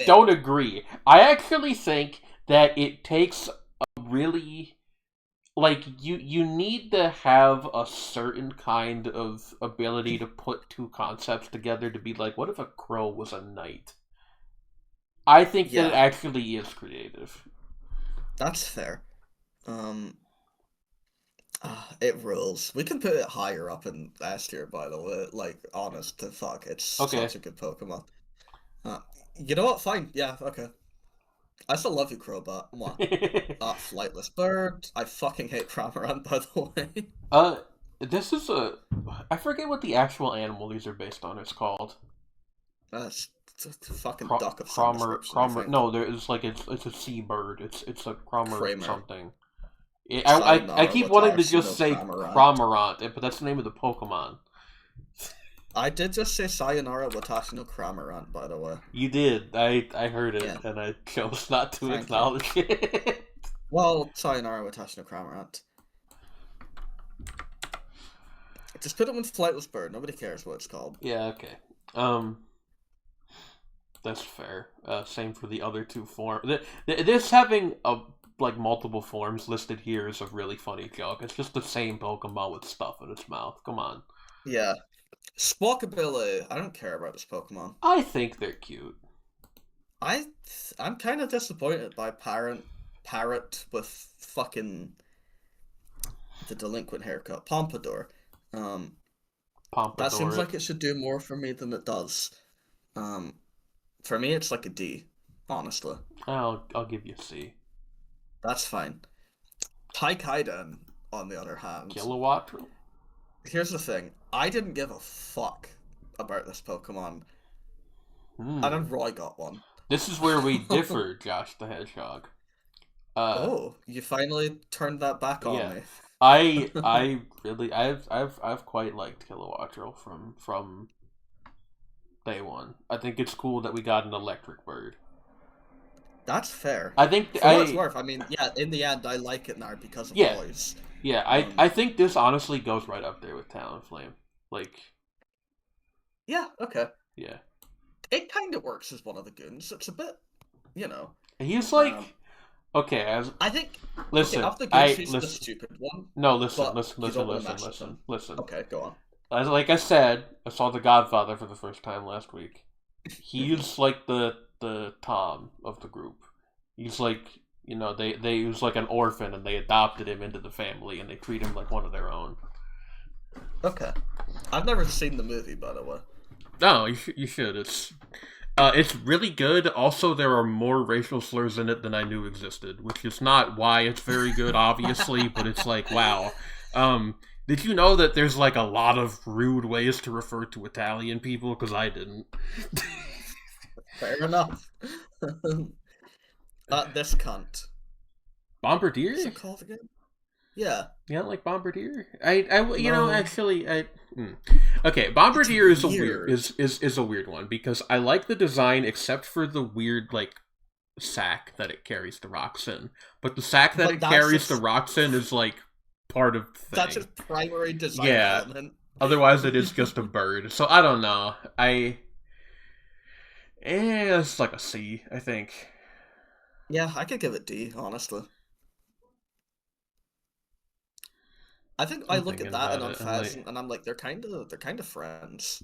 don't agree. I actually think that it takes a really... Like, you need to have a certain kind of ability to put two concepts together to be like, what if a crow was a knight? I think that it actually is creative. That's fair. It rules. We can put it higher up in S tier, by the way. Like, honest to fuck, it's such a good Pokemon. You know what? Fine. Yeah, okay. I still love you, Crowbat. Flightless bird. I fucking hate Cramorant, by the way. This is a... I forget what the actual animal these are based on is called. It's a fucking duck of some No, it's a seabird. It's a Kramer something. I keep wanting to just say Cramorant, but that's the name of the Pokemon. I did just say Sayonara Watashi no Cramorant, by the way. You did. I heard it, and I chose not to acknowledge it. Well, Sayonara Watashi no Cramorant. Just put it with Flightless Bird. Nobody cares what it's called. Yeah, okay. That's fair. Same for the other two forms. This having multiple forms listed here is a really funny joke. It's just the same Pokemon with stuff in its mouth. Come on. Yeah. Squawkabilly. I don't care about this Pokemon. I think they're cute. I'm kind of disappointed by Parrot with fucking the delinquent haircut. Pompadour. That seems like it should do more for me than it does. For me, it's like a D, honestly. I'll give you a C. That's fine. Taikaiden, on the other hand... Kilowattrel? Here's the thing. I didn't give a fuck about this Pokemon. And then Roy got one. This is where we differ, Josh the Hedgehog. You finally turned that back on me. I've quite liked Kilowattrel from day one. I think it's cool that we got an electric bird. That's fair. I think for what it's worth. I mean, yeah, in the end, I like it now because of boys. Yeah, I think this honestly goes right up there with Talonflame. Like, yeah, okay. Yeah. It kind of works as one of the goons. It's a bit, He's like, okay, I think. Listen, of the goons, he's the stupid one. No, listen. Okay, go on. Like I said, I saw The Godfather for the first time last week. He's like the Tom of the group. He's like, he was like an orphan and they adopted him into the family and they treat him like one of their own. Okay. I've never seen the movie, by the way. No, you should. It's really good. Also, there are more racial slurs in it than I knew existed, which is not why it's very good, obviously, but it's like, wow. Did you know that there's like a lot of rude ways to refer to Italian people? Because I didn't. Fair enough. This cunt. Bombardier? What's it called again? Yeah. You don't like Bombardier? Okay, Bombardier is a weird one because I like the design except for the weird like sack that it carries the rocks in. But the sack that it carries the rocks in is like part of the thing. That's its primary design element. Otherwise it is just a bird. So I don't know. It's like a C, I think. Yeah, I could give it D, honestly. I think I look at that and on Pheasant, and I'm like, they're kind of friends.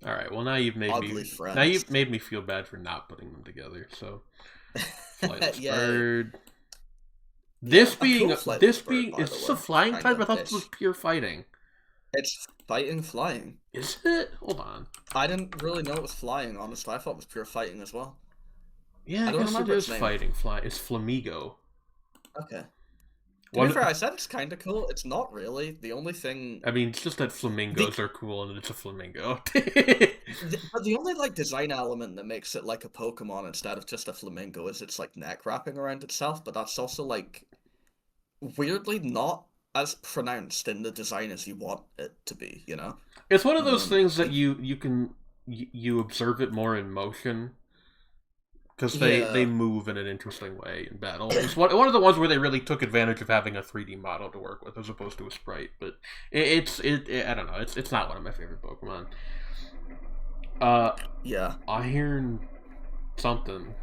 All right, well now you've made me feel bad for not putting them together. So, Flightless Bird. This being is this a flying type? I thought this was pure fighting. It's fighting, flying. Is it? Hold on. I didn't really know it was flying. Honestly, I thought it was pure fighting as well. Yeah, I guess it is fighting, flying. It's Flamigo. Okay. To be fair, I said it's kind of cool. It's not really. The only thing... I mean, it's just that flamingos are cool and it's a flamingo. But the only, like, design element that makes it like a Pokemon instead of just a flamingo is its, like, neck wrapping around itself, but that's also, like, weirdly not as pronounced in the design as you want it to be, you know? It's one of those things that you observe it more in motion. Because they move in an interesting way in battle. It's one of the ones where they really took advantage of having a 3D model to work with as opposed to a sprite. But it I don't know. It's not one of my favorite Pokemon. Yeah. Iron something.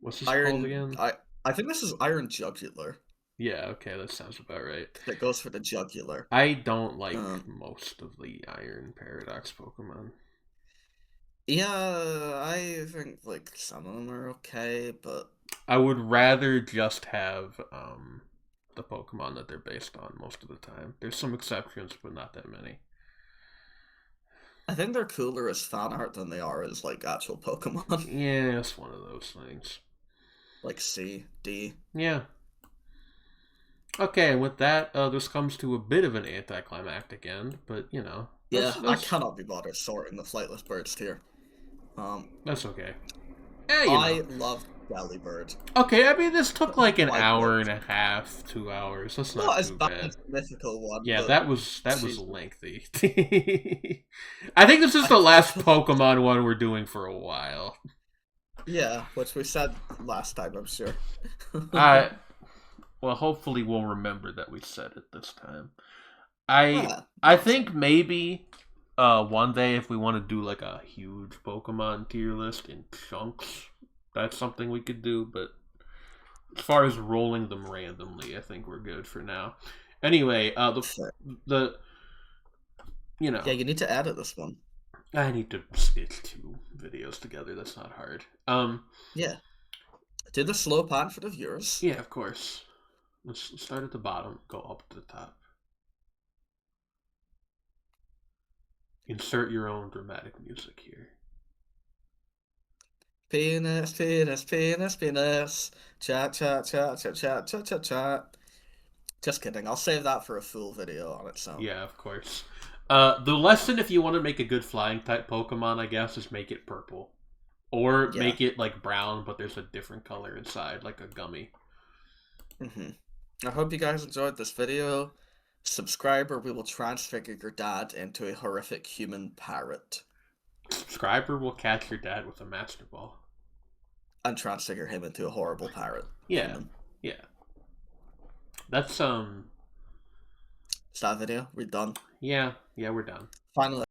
What's this called again? I think this is Iron Jugular. Yeah, okay, that sounds about right. That goes for the jugular. I don't like most of the Iron Paradox Pokemon. Yeah, I think, like, some of them are okay, but... I would rather just have the Pokemon that they're based on most of the time. There's some exceptions, but not that many. I think they're cooler as fan art than they are as, like, actual Pokemon. Yeah, it's one of those things. Like C, D. Yeah. Okay, with that, this comes to a bit of an anticlimactic end, but, you know. Yeah, I cannot be bothered sorting the Flightless Birds tier. That's okay. I love Delibird. Okay, I mean, this took like an hour and a half, 2 hours. That's not too bad. As the mythical one. Yeah, that was lengthy. I think this is the last Pokemon one we're doing for a while. Yeah, which we said last time, I'm sure. Well, hopefully we'll remember that we said it this time. I think maybe one day if we want to do like a huge Pokemon tier list in chunks, that's something we could do, but as far as rolling them randomly, I think we're good for now. Anyway, the you know. Yeah, you need to edit this one. I need to stitch 2 videos together. That's not hard. Yeah. Do the slow pan for the viewers. Yeah, of course. Let's start at the bottom, go up to the top. Insert your own dramatic music here. Penis, penis, penis, penis. Chat, chat, chat, chat, chat, chat, chat, chat. Just kidding. I'll save that for a full video on its own. Yeah, of course. The lesson, if you want to make a good flying type Pokemon, I guess, is make it purple. Or make it like brown, but there's a different color inside, like a gummy. I hope you guys enjoyed this video. Subscribe or we will transfigure your dad into a horrific human parrot. Subscribe or we'll catch your dad with a Master Ball. And transfigure him into a horrible parrot. Yeah. Human. Yeah. That's Is that video? We're done? Yeah, we're done. Finally.